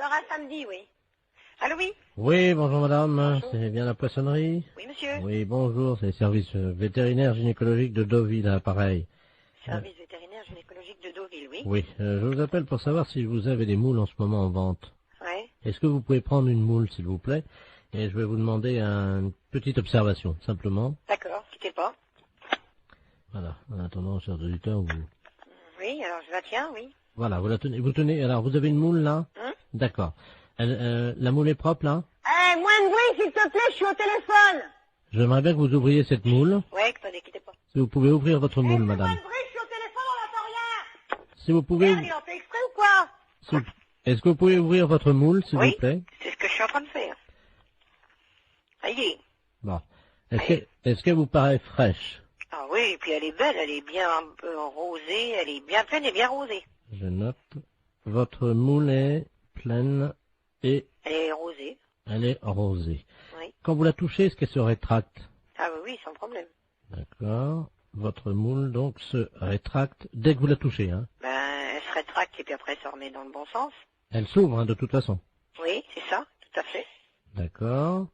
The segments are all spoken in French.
sera samedi, oui. Allô, oui? Oui, bonjour madame, Bonjour. c'est bien la poissonnerie? Oui, monsieur. Oui, bonjour, c'est le service vétérinaire gynécologique de Deauville, à pareil. Service vétérinaire gynécologique de Deauville, oui. Oui, je vous appelle pour savoir si vous avez des moules en ce moment en vente. Ouais. Est-ce que vous pouvez prendre une moule, s'il vous plaît? Et je vais vous demander une petite observation, simplement. D'accord, quittez pas. Voilà, en attendant, chers auditeurs, vous... Oui, alors je la tiens, oui. Voilà, vous la tenez, alors vous avez une moule là? D'accord. La moule est propre là? Eh, moins de bruit, s'il te plaît, je suis au téléphone. J'aimerais bien que vous ouvriez cette moule. Ouais, attendez, quittez pas. Si vous pouvez ouvrir votre moule, madame. Moins de bruit, je suis au téléphone, on n'entend rien. Si vous pouvez... Merde, il en fait exprès ou quoi? Est-ce que vous pouvez ouvrir votre moule, s'il Oui, vous plaît? c'est ce que je suis en train de faire. Ça y est. Bon. Est-ce qu'elle vous paraît fraîche? Ah oui, et puis elle est belle, elle est bien rosée, elle est bien pleine et bien rosée. Je note. Votre moule est pleine et Elle est rosée, elle est rosée. oui. Quand vous la touchez, est-ce qu'elle se rétracte? Ah oui, oui, sans problème. D'accord. Votre moule, donc, se rétracte dès que vous la touchez, hein? Ben, elle se rétracte et puis après elle se remet dans le bon sens. Elle s'ouvre, hein, de toute façon. Oui, c'est ça, tout à fait. D'accord.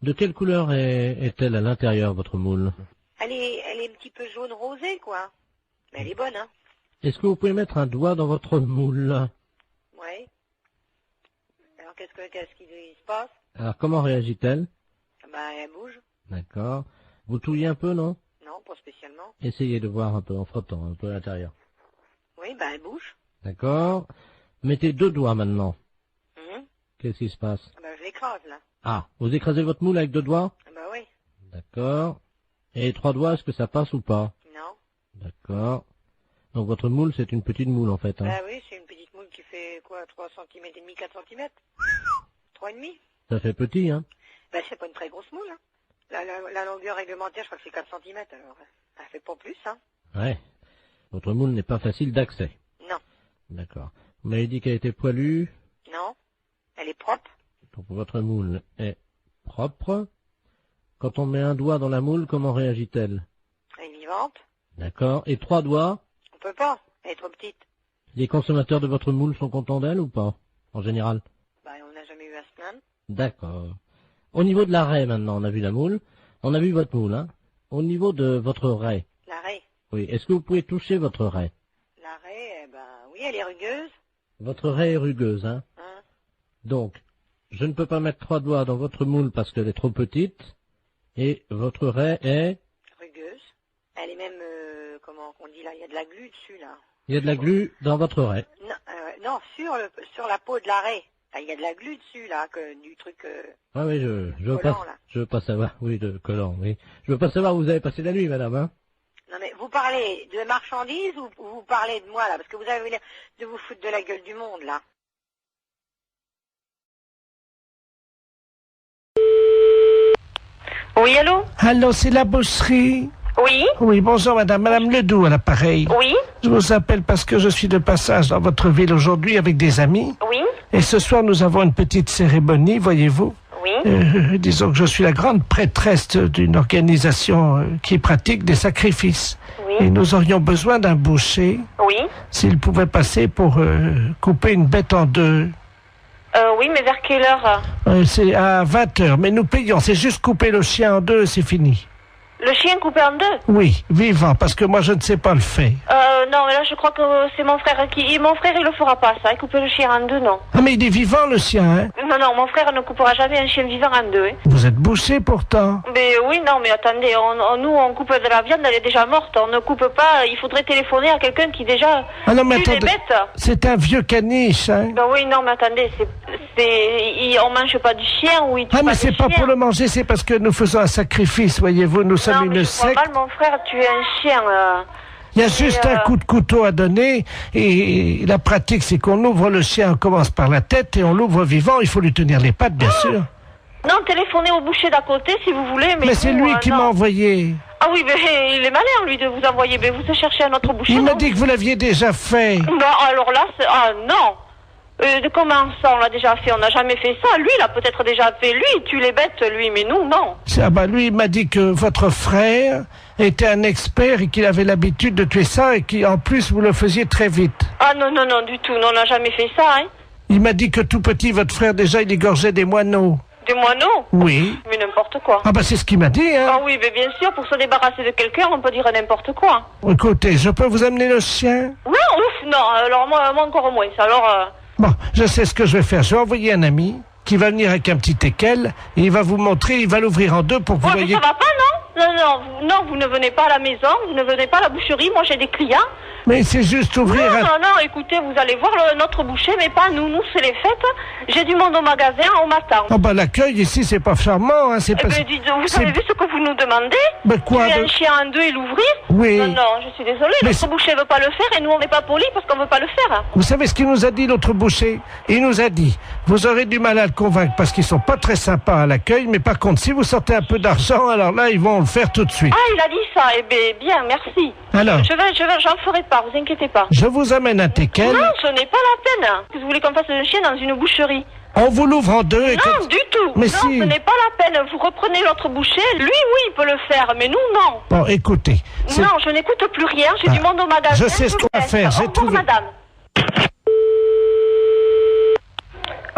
De quelle couleur est-elle à l'intérieur, votre moule? Elle est un petit peu jaune rosée, quoi. Mais elle est bonne, hein. Est-ce que vous pouvez mettre un doigt dans votre moule? Oui. Alors qu'est-ce qui se passe? Alors, comment réagit-elle? Ben, elle bouge. D'accord. Vous touillez un peu, non? Non, pas spécialement. Essayez de voir un peu en frottant, un peu à l'intérieur. Oui, ben, elle bouge. D'accord. Mettez 2 doigts maintenant. Mhm. Qu'est-ce qui se passe? Ben, je l'écrase, là. Ah, vous écrasez votre moule avec 2 doigts? Ben oui. D'accord. Et 3 doigts, est-ce que ça passe ou pas? Non. D'accord. Donc votre moule, c'est une petite moule en fait. Hein. Ben oui, c'est une petite moule qui fait, quoi, 3 cm et demi, 4 cm? 3,5? Ça fait petit, hein? Ben, c'est pas une très grosse moule, hein. La longueur réglementaire, je crois que c'est 4 cm, alors. Elle fait pas plus, hein. Ouais. Votre moule n'est pas facile d'accès. Non. D'accord. Vous m'avez dit qu'elle était poilue. Non. Elle est propre. Donc votre moule est propre. Quand on met un doigt dans la moule, comment réagit-elle? Elle est vivante. D'accord. Et 3 doigts? On peut pas. Elle est trop petite. Les consommateurs de votre moule sont contents d'elle ou pas? En général? Ben, on n'a jamais eu à se plaindre. D'accord. Au niveau de la raie, maintenant, on a vu la moule. On a vu votre moule, hein. Au niveau de votre raie. La raie. Oui. Est-ce que vous pouvez toucher votre raie? La raie, eh ben, oui, elle est rugueuse. Votre raie est rugueuse, hein. Hein. Donc, je ne peux pas mettre 3 doigts dans votre moule parce qu'elle est trop petite. Et votre raie est... Rugueuse. Elle est même, comment on dit là, il y a de la glu dessus, là. Il y a de la glu dans votre raie. Non, non, sur la peau de la raie. Là, il y a de la glu dessus, là, du truc, Ah oui, je veux collant, pas, là. je veux pas savoir. Oui, de collant, oui. Je veux pas savoir où vous avez passé la nuit, madame, hein. Non, mais vous parlez de marchandises ou vous parlez de moi, là? Parce que vous avez l'air de vous foutre de la gueule du monde, là. Oui, allô? Allô, c'est la boucherie. Oui? Oui, bonjour madame Ledoux à l'appareil. Oui? Je vous appelle parce que je suis de passage dans votre ville aujourd'hui avec des amis. Oui? Et ce soir, nous avons une petite cérémonie, voyez-vous. Oui? Disons que je suis la grande prêtresse d'une organisation qui pratique des sacrifices. Oui? Et nous aurions besoin d'un boucher, Oui? s'il pouvait passer pour couper une bête en deux. Oui, mais vers quelle heure? C'est à 20h, mais nous payons. C'est juste couper le chien en deux, c'est fini. Le chien coupé en deux? Oui, vivant, parce que moi je ne sais pas le faire. Non, mais là je crois que c'est mon frère qui... Mon frère il le fera pas ça, couper le chien en deux, non. Ah mais il est vivant le chien, hein? Non, non, mon frère ne coupera jamais un chien vivant en deux, hein. Vous êtes bouché pourtant. Mais oui, non, mais attendez, nous on coupe de la viande, elle est déjà morte, on ne coupe pas, il faudrait téléphoner à quelqu'un qui déjà Ah non mais tue les attendez, bêtes. c'est un vieux caniche, hein? Ben oui, non, mais attendez, on mange pas du chien ou il tue Ah mais pas c'est des pas chiens. pour le manger, c'est parce que nous faisons un sacrifice, voyez-vous, nous sommes Non, mais une je crois secte. mal, mon frère tuer un chien. Il y a juste un coup de couteau à donner et la pratique c'est qu'on ouvre le chien, on commence par la tête et on l'ouvre vivant, il faut lui tenir les pattes bien sûr. Non, téléphonez au boucher d'à côté si vous voulez, mais... Mais c'est vous, lui qui non. m'a envoyé. Ah oui, mais il est malin lui de vous envoyer, mais vous cherchez un autre boucher. Il m'a non? dit que vous l'aviez déjà fait. Non, alors là, ah non. De comment ça, on l'a déjà fait? On n'a jamais fait ça. Lui, il a peut-être déjà fait. Lui, il tue les bêtes, lui, mais nous, non. Ah bah lui, il m'a dit que votre frère était un expert et qu'il avait l'habitude de tuer ça et qu'en plus, vous le faisiez très vite. Ah non, non, non, du tout. Non, on n'a jamais fait ça, hein. Il m'a dit que tout petit, votre frère, déjà, il égorgeait des moineaux. Des moineaux? Oui. Mais n'importe quoi. Ah bah c'est ce qu'il m'a dit, hein. Ah oui, mais bien sûr, pour se débarrasser de quelqu'un, on peut dire n'importe quoi. Écoutez, je peux vous amener le sien? Non, ouf, non, alors moi encore moins. Alors, Bon, je sais ce que je vais faire. Je vais envoyer un ami qui va venir avec un petit teckel et il va vous montrer, il va l'ouvrir en deux pour que vous ouais, mais voyez... ça va pas, non? Non, vous ne venez pas à la maison, vous ne venez pas à la boucherie, moi j'ai des clients. Mais c'est juste ouvrir Non, écoutez, vous allez voir notre boucher, mais pas nous. Nous, c'est les fêtes. J'ai du monde au magasin, on m'attend. Oh bah l'accueil ici, c'est pas charmant, hein, c'est pas... Eh ben, dites, vous avez vu ce que vous nous demandez? Ben quoi? Tuer un chien en deux et l'ouvrir? Oui. Non, je suis désolée, Mais notre boucher veut pas le faire et nous, on n'est pas polis parce qu'on veut pas le faire. Vous savez ce qu'il nous a dit, l'autre boucher? Il nous a dit, vous aurez du mal à le convaincre parce qu'ils sont pas très sympas à l'accueil, mais par contre, si vous sortez un peu d'argent, alors là, ils vont le faire tout de suite. Ah, il a dit ça. Eh ben, bien, merci. Alors? J'en ferai pas, vous inquiétez pas. Je vous amène un teckel. Non, ce n'est pas la peine. Vous voulez qu'on fasse un chien dans une boucherie? On vous l'ouvre en deux et... Non, du tout. Mais non, si. Ce n'est pas la peine. Vous reprenez l'autre boucher. Lui, oui, il peut le faire, mais nous, non. Bon, écoutez. Non, je n'écoute plus rien. J'ai du monde au magasin. Je sais ce qu'on va faire. J'ai trouvé... madame.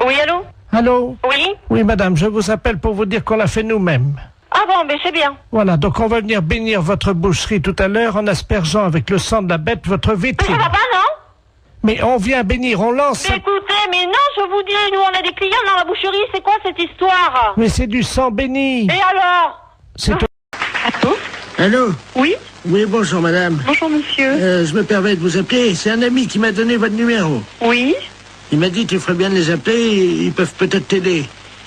Oui, allô? Allô? Oui? Oui, madame, je vous appelle pour vous dire qu'on l'a fait nous-mêmes. Ah bon, ben c'est bien. Voilà, donc on va venir bénir votre boucherie tout à l'heure en aspergeant avec le sang de la bête votre Mais vitrine. ça va pas, non? Mais on vient bénir, on lance... Mais écoutez, mais non, je vous dis, nous on a des clients dans la boucherie, c'est quoi cette histoire? Mais c'est du sang béni. Et alors? C'est... Allô? Allô? Oui? Oui, bonjour madame. Bonjour monsieur. Je me permets de vous appeler. C'est un ami qui m'a donné votre numéro. Oui? Il m'a dit tu ferais bien de les appeler, ils peuvent peut-être t'aider.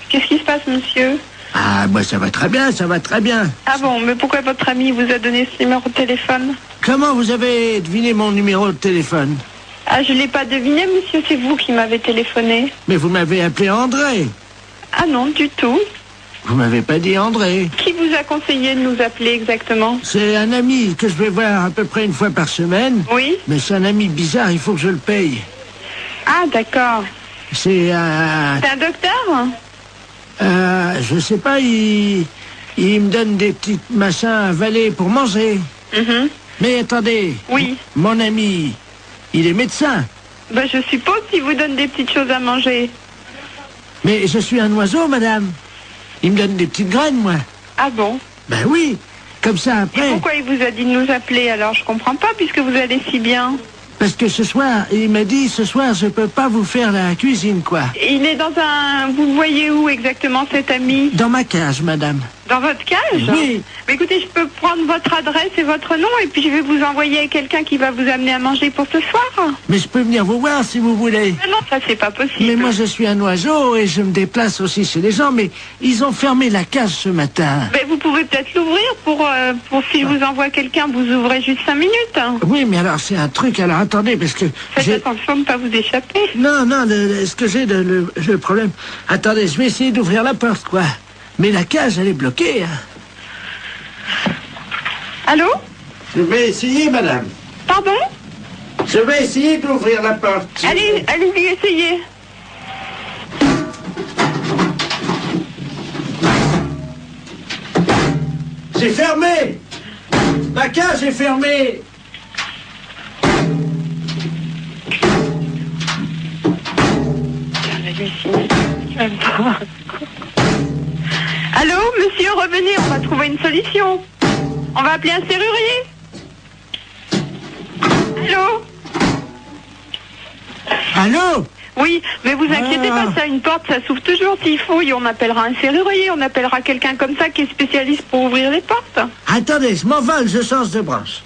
Qu'est-ce qui se passe monsieur? Ah, moi ça va très bien, ça va très bien. Ah bon, mais pourquoi votre ami vous a donné ce numéro de téléphone? Comment vous avez deviné mon numéro de téléphone? Ah, je l'ai pas deviné monsieur, c'est vous qui m'avez téléphoné. Mais vous m'avez appelé André. Ah non, du tout. Vous m'avez pas dit André. Qui vous a conseillé de nous appeler exactement? C'est un ami que je vais voir à peu près une fois par semaine. Oui? Mais c'est un ami bizarre, il faut que je le paye. Ah d'accord. C'est un... C'est un docteur? je sais pas, il me donne des petits machins à avaler pour manger. Mhm. Mais attendez. Oui. Mon ami, il est médecin. Ben je suppose qu'il vous donne des petites choses à manger. Mais je suis un oiseau, madame. Il me donne des petites graines, moi. Ah bon? Ben oui. Comme ça, Et après... pourquoi il vous a dit de nous appeler alors? Je comprends pas puisque vous allez si bien. Parce que ce soir, il m'a dit, ce soir, je peux pas vous faire la cuisine, quoi. Il est dans un... Vous le voyez où exactement cet ami? Dans ma cage, madame. Dans votre cage? Oui. Mais écoutez, je peux prendre votre adresse et votre nom et puis je vais vous envoyer quelqu'un qui va vous amener à manger pour ce soir. Mais je peux venir vous voir si vous voulez. Mais non, ça c'est pas possible. Mais moi, je suis un oiseau et je me déplace aussi chez les gens, mais ils ont fermé la cage ce matin. Mais vous pouvez peut-être l'ouvrir pour si je vous envoie quelqu'un, vous ouvrez juste 5 minutes. Oui, mais alors, c'est un truc, alors attendez, parce que... Faites attention de ne pas vous échapper. Non, ce que j'ai, le problème... Attendez, je vais essayer d'ouvrir la porte, quoi. Mais la cage, elle est bloquée, hein. Allô? Je vais essayer, madame. Pardon? Je vais essayer d'ouvrir la porte. Allez-y, essayez. C'est fermé. La cage est fermée. Allô, monsieur, revenez, on va trouver une solution. On va appeler un serrurier. Allô? Allô? Oui, mais vous inquiétez pas, ça, une porte, ça s'ouvre toujours s'il faut. Et on appellera un serrurier, on appellera quelqu'un comme ça qui est spécialiste pour ouvrir les portes. Attendez, je m'envole, je change de branche.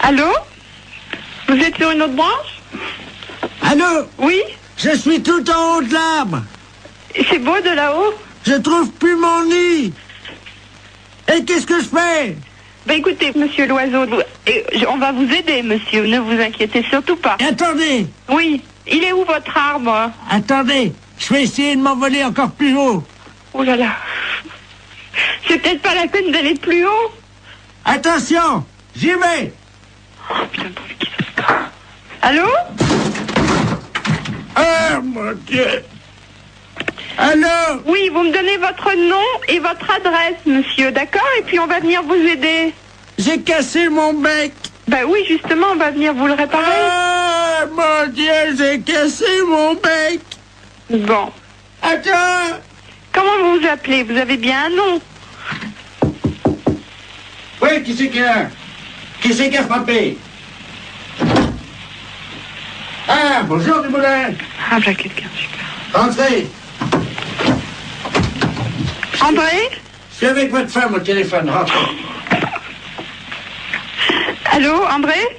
Allô? Vous êtes sur une autre branche? Allô? Oui? Je suis tout en haut de l'arbre. C'est beau de là-haut? Je trouve plus mon nid. Et qu'est-ce que je fais? Ben écoutez, monsieur l'oiseau, on va vous aider, monsieur, ne vous inquiétez surtout pas. Attendez, Oui, il est où votre arbre? attendez. Je vais essayer de m'envoler encore plus haut. Oh là là. C'est peut-être pas la peine d'aller plus haut. Attention, j'y vais. Oh putain, qui se passe? Allô? Oh mon Dieu. Allô? Oui, vous me donnez votre nom et votre adresse, monsieur, d'accord? Et puis on va venir vous aider. J'ai cassé mon bec. Ben oui, justement, on va venir vous le réparer. Ah, mon Dieu, j'ai cassé mon bec. Bon. Attends. Comment vous vous appelez? Vous avez bien un nom? Oui, qui c'est qui a? Qui c'est qui a frappé? Ah, bonjour Dumoulin. Ah, voilà quelqu'un, super. Entrez. André? Je suis avec votre femme au téléphone, rentrez. Allô, André?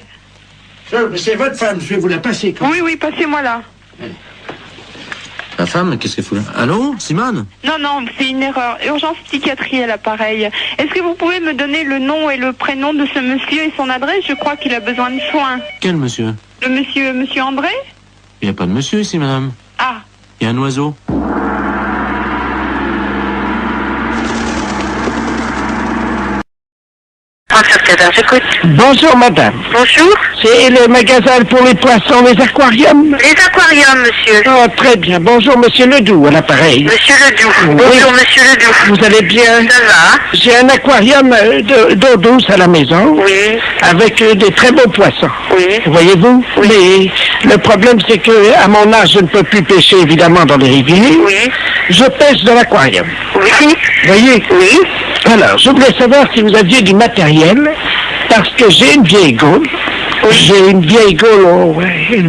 C'est votre femme, je vais vous la passer. Oui, oui, passez-moi là. La femme, qu'est-ce qu'elle fout là? Allô, Simone? Non, non, c'est une erreur. Urgence psychiatrie à l'appareil. Est-ce que vous pouvez me donner le nom et le prénom de ce monsieur et son adresse? Je crois qu'il a besoin de soins. Quel monsieur? Le monsieur André? Il n'y a pas de monsieur ici, madame. Ah. Il y a un oiseau. J'écoute. Bonjour, madame. Bonjour. C'est le magasin pour les poissons, les aquariums? Les aquariums, monsieur. Oh, très bien. Bonjour, monsieur Ledoux, à l'appareil. Monsieur Ledoux. Oui. Bonjour, monsieur Ledoux. Vous allez bien? Ça va? J'ai un aquarium d'eau douce à la maison. Oui. Avec des très beaux poissons. Oui. Voyez-vous? Oui. Mais le problème, c'est que à mon âge, je ne peux plus pêcher, évidemment, dans les rivières. Oui. Je pêche dans l'aquarium. Oui. Voyez? Oui. Alors, je voulais savoir si vous aviez du matériel, parce que j'ai une vieille gaule. J'ai une vieille gaule,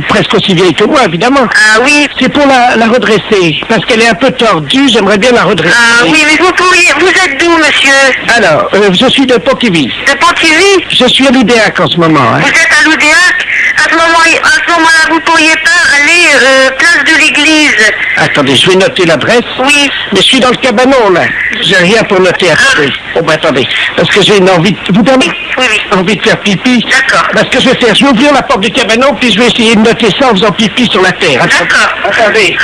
presque aussi vieille que moi, évidemment. Ah oui. C'est pour la redresser, parce qu'elle est un peu tordue, j'aimerais bien la redresser. Ah oui, mais vous êtes d'où, monsieur? Alors, je suis de Pontivy. De Pontivy? Je suis à l'Oudéac en ce moment. Hein. Vous êtes à l'Oudéac? À ce moment-là, vous pourriez pas aller place de l'église? Attendez, je vais noter l'adresse. Oui. Mais je suis dans le cabanon, là. J'ai rien pour noter. Attendez. Oh, ben attendez, parce que j'ai une envie de... Vous permettez? Oui, oui. Envie de faire pipi. D'accord. Parce que je vais faire, je vais ouvrir la porte du cabanon, puis je vais essayer de noter ça en faisant pipi sur la terre. D'accord. Attendez.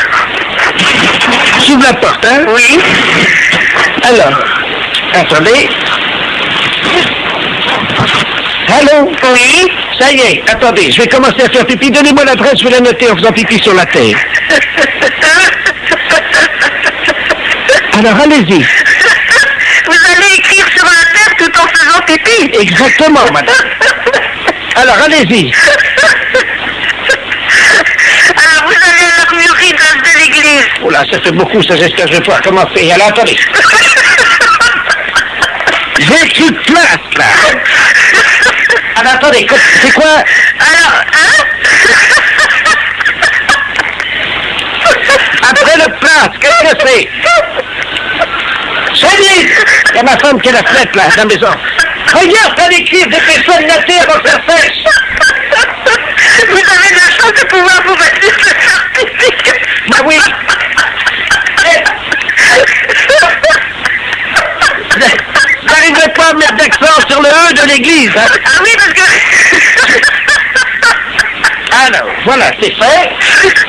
J'ouvre la porte, hein? Oui. Alors, attendez. Allô? Oui. Ça y est, attendez, je vais commencer à faire pipi. Donnez-moi l'adresse, je vais la noter en faisant pipi sur la terre. Alors, allez-y. Vous allez écrire sur la terre tout en faisant pipi? Exactement, madame. Alors, allez-y. Alors, vous allez à l'armurerie de l'église. Oh là, ça fait beaucoup, ça, j'espère que je vais pouvoir commencer. Alors, attendez. J'ai écrit de place, là. Alors, attendez, c'est quoi? Alors, hein? Après le place, qu'est-ce que c'est? Chérie! Il y a ma femme qui est la fenêtre, là, dans la maison. Regarde, t'as l'écrire, dépêche-toi de noter avant que ça sèche. Vous avez de la chance de pouvoir vous mettre sur le certificat. Bah oui. N'arrivez pas à mettre d'accent sur le E de l'église, hein? Ah oui, parce que... Alors, voilà, c'est fait.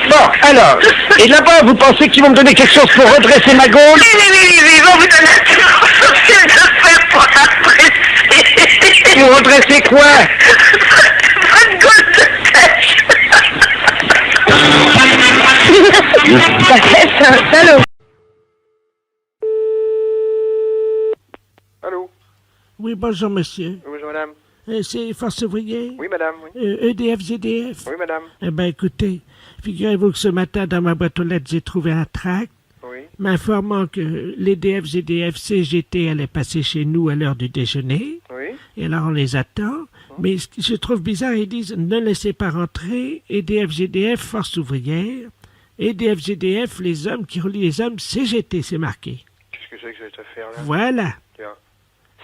Bon, alors, et là-bas, vous pensez qu'ils vont me donner quelque chose pour redresser ma gaule? Oui, ils vont vous donner un de faire pour apprécier. Pour redresser quoi? Votre gaule de tête. Allô? Allô? Oui, bonjour, monsieur. Bonjour, madame. C'est Force Ouvrière? Oui, madame, oui. EDF, GDF? Oui, madame. Eh bien, écoutez, figurez-vous que ce matin, dans ma boîte aux lettres, j'ai trouvé un tract Oui. m'informant que l'EDF, GDF, CGT allait passer chez nous à l'heure du déjeuner. Oui. Et alors, on les attend. Mais ce que je trouve bizarre, ils disent « Ne laissez pas rentrer, EDF, GDF, Force Ouvrière. EDF, GDF, les hommes qui relient les hommes, CGT, c'est marqué. » Qu'est-ce que c'est que cette affaire-là? Voilà. Tiens.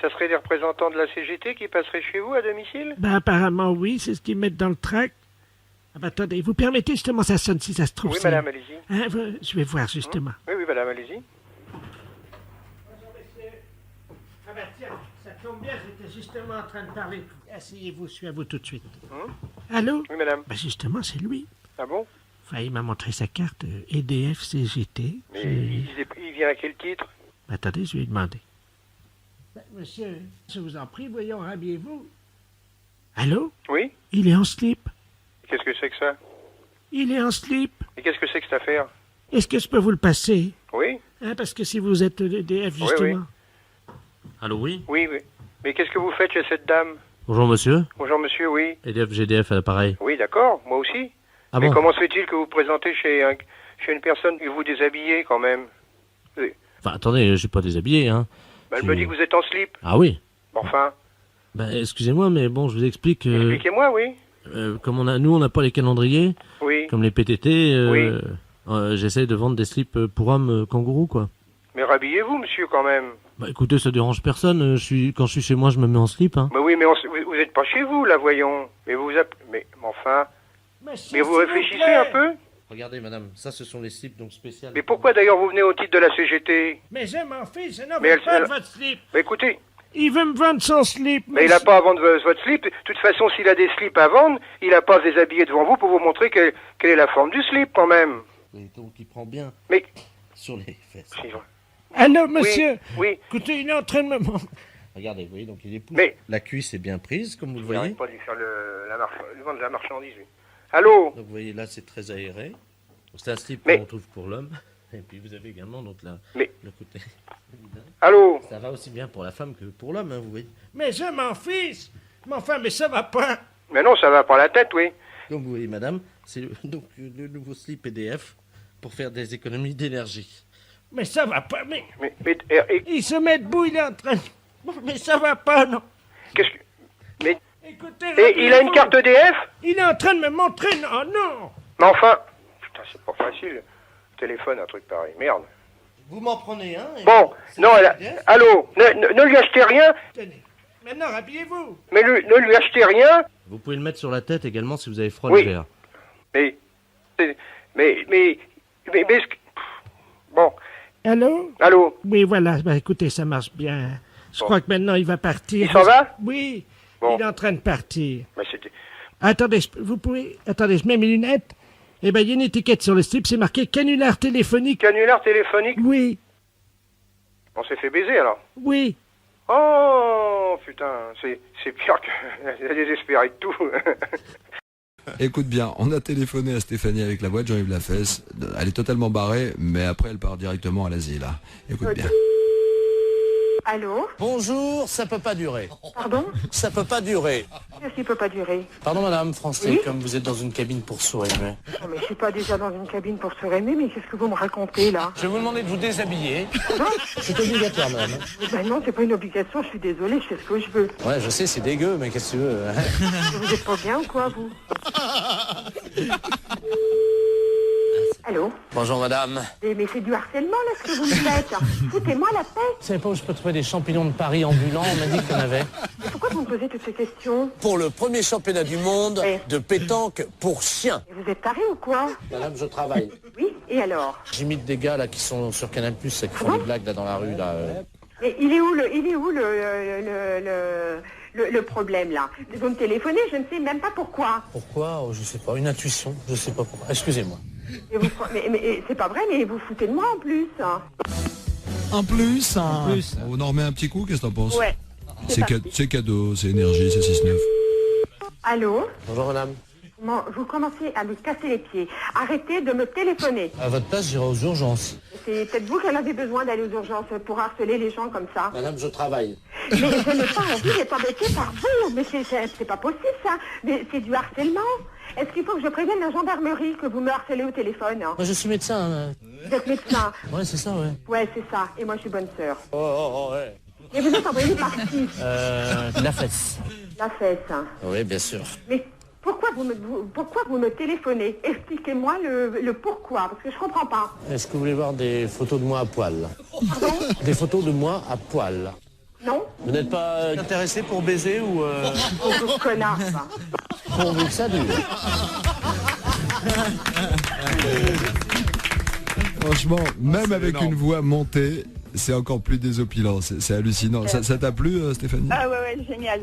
Ça serait des représentants de la CGT qui passeraient chez vous à domicile? Ben, apparemment, oui, c'est ce qu'ils mettent dans le tract. Ah ben, attendez, vous permettez justement, ça sonne si ça se trouve. Oui, c'est- madame, allez-y. Hein, je vais voir justement. Oui, madame, allez-y. Ah ben tiens, ça tombe bien, j'étais justement en train de parler. Asseyez-vous, je suis à vous tout de suite. Allô? Oui, madame. Ben justement, c'est lui. Ah bon? Enfin, il m'a montré sa carte EDF CGT. Mais il vient à quel titre? Ben, attendez, je vais lui demander. Ben, monsieur, je vous en prie, voyons, rhabillez-vous. Allô? Oui? Il est en slip. Qu'est-ce que c'est que ça? Il est en slip. Et qu'est-ce que c'est que cette affaire? Est-ce que je peux vous le passer? Oui? Hein, parce que si vous êtes EDF, Oui, justement. Allô, oui? Oui, oui. Mais qu'est-ce que vous faites chez cette dame? Bonjour, monsieur. Bonjour, monsieur, oui. EDF, GDF à l'appareil. Oui, d'accord, moi aussi. Ah Mais bon? comment se fait-il que vous vous présentez chez une personne et vous déshabillez quand même? Enfin, attendez, je suis pas déshabillé, hein. Bah, elle me dit que vous êtes en slip. Ah oui? Enfin, Ben, excusez-moi, mais bon, je vous explique... expliquez-moi, oui. comme nous, on n'a pas les calendriers, Oui. comme les PTT, Oui. j'essaie de vendre des slips pour hommes kangourous, quoi. Mais rhabillez-vous, monsieur, quand même. Bah écoutez, ça dérange personne, quand je suis chez moi, je me mets en slip, hein. Mais oui, mais vous êtes pas chez vous, là, voyons. Mais mais enfin... Mais vous réfléchissez un peu? Regardez, madame, ça, ce sont les slips, donc spéciales. Mais pourquoi, d'ailleurs, vous venez au titre de la CGT? Mais je m'en fiche, je n'en Mais veux pas elle- de votre slip. Mais écoutez, Il veut me vendre son slip. mais il n'a pas à vendre votre slip. De toute façon, s'il a des slips à vendre, il n'a pas à se déshabiller devant vous pour vous montrer quelle est la forme du slip, quand même. Et donc, il prend bien Mais... sur les fesses. Allô, monsieur? Oui. Écoutez, il est en train de me montrer. Regardez, vous voyez, donc il épouse. Mais- La cuisse est bien prise, comme vous le Il voyez. n'arrête pas de lui faire le vendre de la marchandise, lui. Allô? Donc, vous voyez, là, c'est très aéré. Donc, c'est un slip Mais- qu'on trouve pour l'homme. Et puis, vous avez également, donc, Mais- le côté... Allô? Ça va aussi bien pour la femme que pour l'homme, hein, vous voyez. Mais je m'en fiche. Mais enfin, mais ça va pas. Mais non, ça va par la tête, oui. Donc, vous voyez, madame, c'est donc le nouveau slip EDF pour faire des économies d'énergie. Mais ça va pas. Mais Mais il se met debout, il est en train. Mais ça va pas, non. qu'est-ce que... Mais... Écoutez, Et il a une carte EDF? Il est en train de me montrer. Non, non. Mais enfin... Putain, c'est pas facile. Téléphone, un truc pareil. Merde. Vous m'en prenez un et- Bon, c'est non, EDF. allô, ne lui achetez rien, Tenez. Maintenant, habillez-vous. mais ne lui achetez rien. Vous pouvez le mettre sur la tête également si vous avez froid Oui. l'hiver. Mais... Bon, Allô? allô, Oui, voilà. Ben, écoutez, ça marche bien. Je Bon. crois que maintenant, il va partir. Il s'en va? Oui. Bon. Il est en train de partir. mais c'était... Attendez, vous pouvez... Attendez, je mets mes lunettes. Eh ben, il y a une étiquette sur le slip, c'est marqué canular téléphonique. Canular téléphonique? Oui, On s'est fait baiser, alors. oui. Oh, putain, c'est pire que... Elle est désespérée de tout. Écoute bien, on a téléphoné à Stéphanie avec la boîte Jean-Yves Lafesse. Elle est totalement barrée, mais après elle part directement à l'asile. Hein. Écoute bien. Allô? Bonjour, ça peut pas durer. Pardon? Ça peut pas durer. Qu'est-ce qui peut pas durer? Pardon madame, Français, Oui comme vous êtes dans une cabine pour sourire. Non, mais je suis pas déjà dans une cabine pour se rémer, mais qu'est-ce que vous me racontez, là? Je vais vous demander de vous déshabiller. Non, C'est obligatoire madame. ben non, c'est pas une obligation, je suis désolée, je fais ce que je veux. Ouais, je sais, c'est dégueu, mais qu'est-ce que tu veux hein. Vous êtes pas bien ou quoi, vous? Allô? Bonjour madame. Mais c'est du harcèlement, là, ce que vous me faites. Foutez-moi la paix. Vous savez pas où je peux trouver des champignons de Paris ambulants? On m'a dit qu'il y en avait. Mais pourquoi vous me posez toutes ces questions? Pour le premier championnat du monde Oui. de pétanque pour chiens. Et vous êtes taré ou quoi? Madame, je travaille. Oui, et alors? J'imite des gars là qui sont sur Canal+, qui font des blagues là dans la rue là. Mais il est où le problème, là? Vous me téléphonez, je ne sais même pas pourquoi. Pourquoi? Oh, je sais pas, une intuition, je sais pas pourquoi. Excusez-moi. Mais c'est pas vrai, mais vous foutez de moi en plus. En plus, on en remet un petit coup, qu'est-ce que t'en penses? Ouais. C'est cadeau, c'est énergie, c'est 6-9. Allô? Bonjour madame. Vous commencez à me casser les pieds. Arrêtez de me téléphoner. À votre place, j'irai aux urgences. C'est peut-être vous qui en avez besoin d'aller aux urgences pour harceler les gens comme ça. Madame, je travaille. Mais je n'ai pas envie d'être embêtée par vous. Mais c'est pas possible, ça. Mais c'est du harcèlement. Est-ce qu'il faut que je prévienne la gendarmerie que vous me harcelez au téléphone? Moi, je suis médecin. Vous êtes médecin? Ouais, c'est ça, ouais. Ouais, c'est ça. Et moi, je suis bonne sœur. Oh, ouais. Et vous êtes envoyé par qui? La fesse. La fesse. Oui, bien sûr. Mais pourquoi vous me téléphonez? Expliquez-moi le pourquoi, parce que je comprends pas. Est-ce que vous voulez voir des photos de moi à poil? Pardon? Des photos de moi à poil. Non? Vous n'êtes pas intéressé pour baiser ou Oh, connard, ça. pourvu que ça dure? Franchement, même avec une voix montée, c'est encore plus désopilant, c'est hallucinant. Ça t'a plu, Stéphanie? Ah ouais, génial.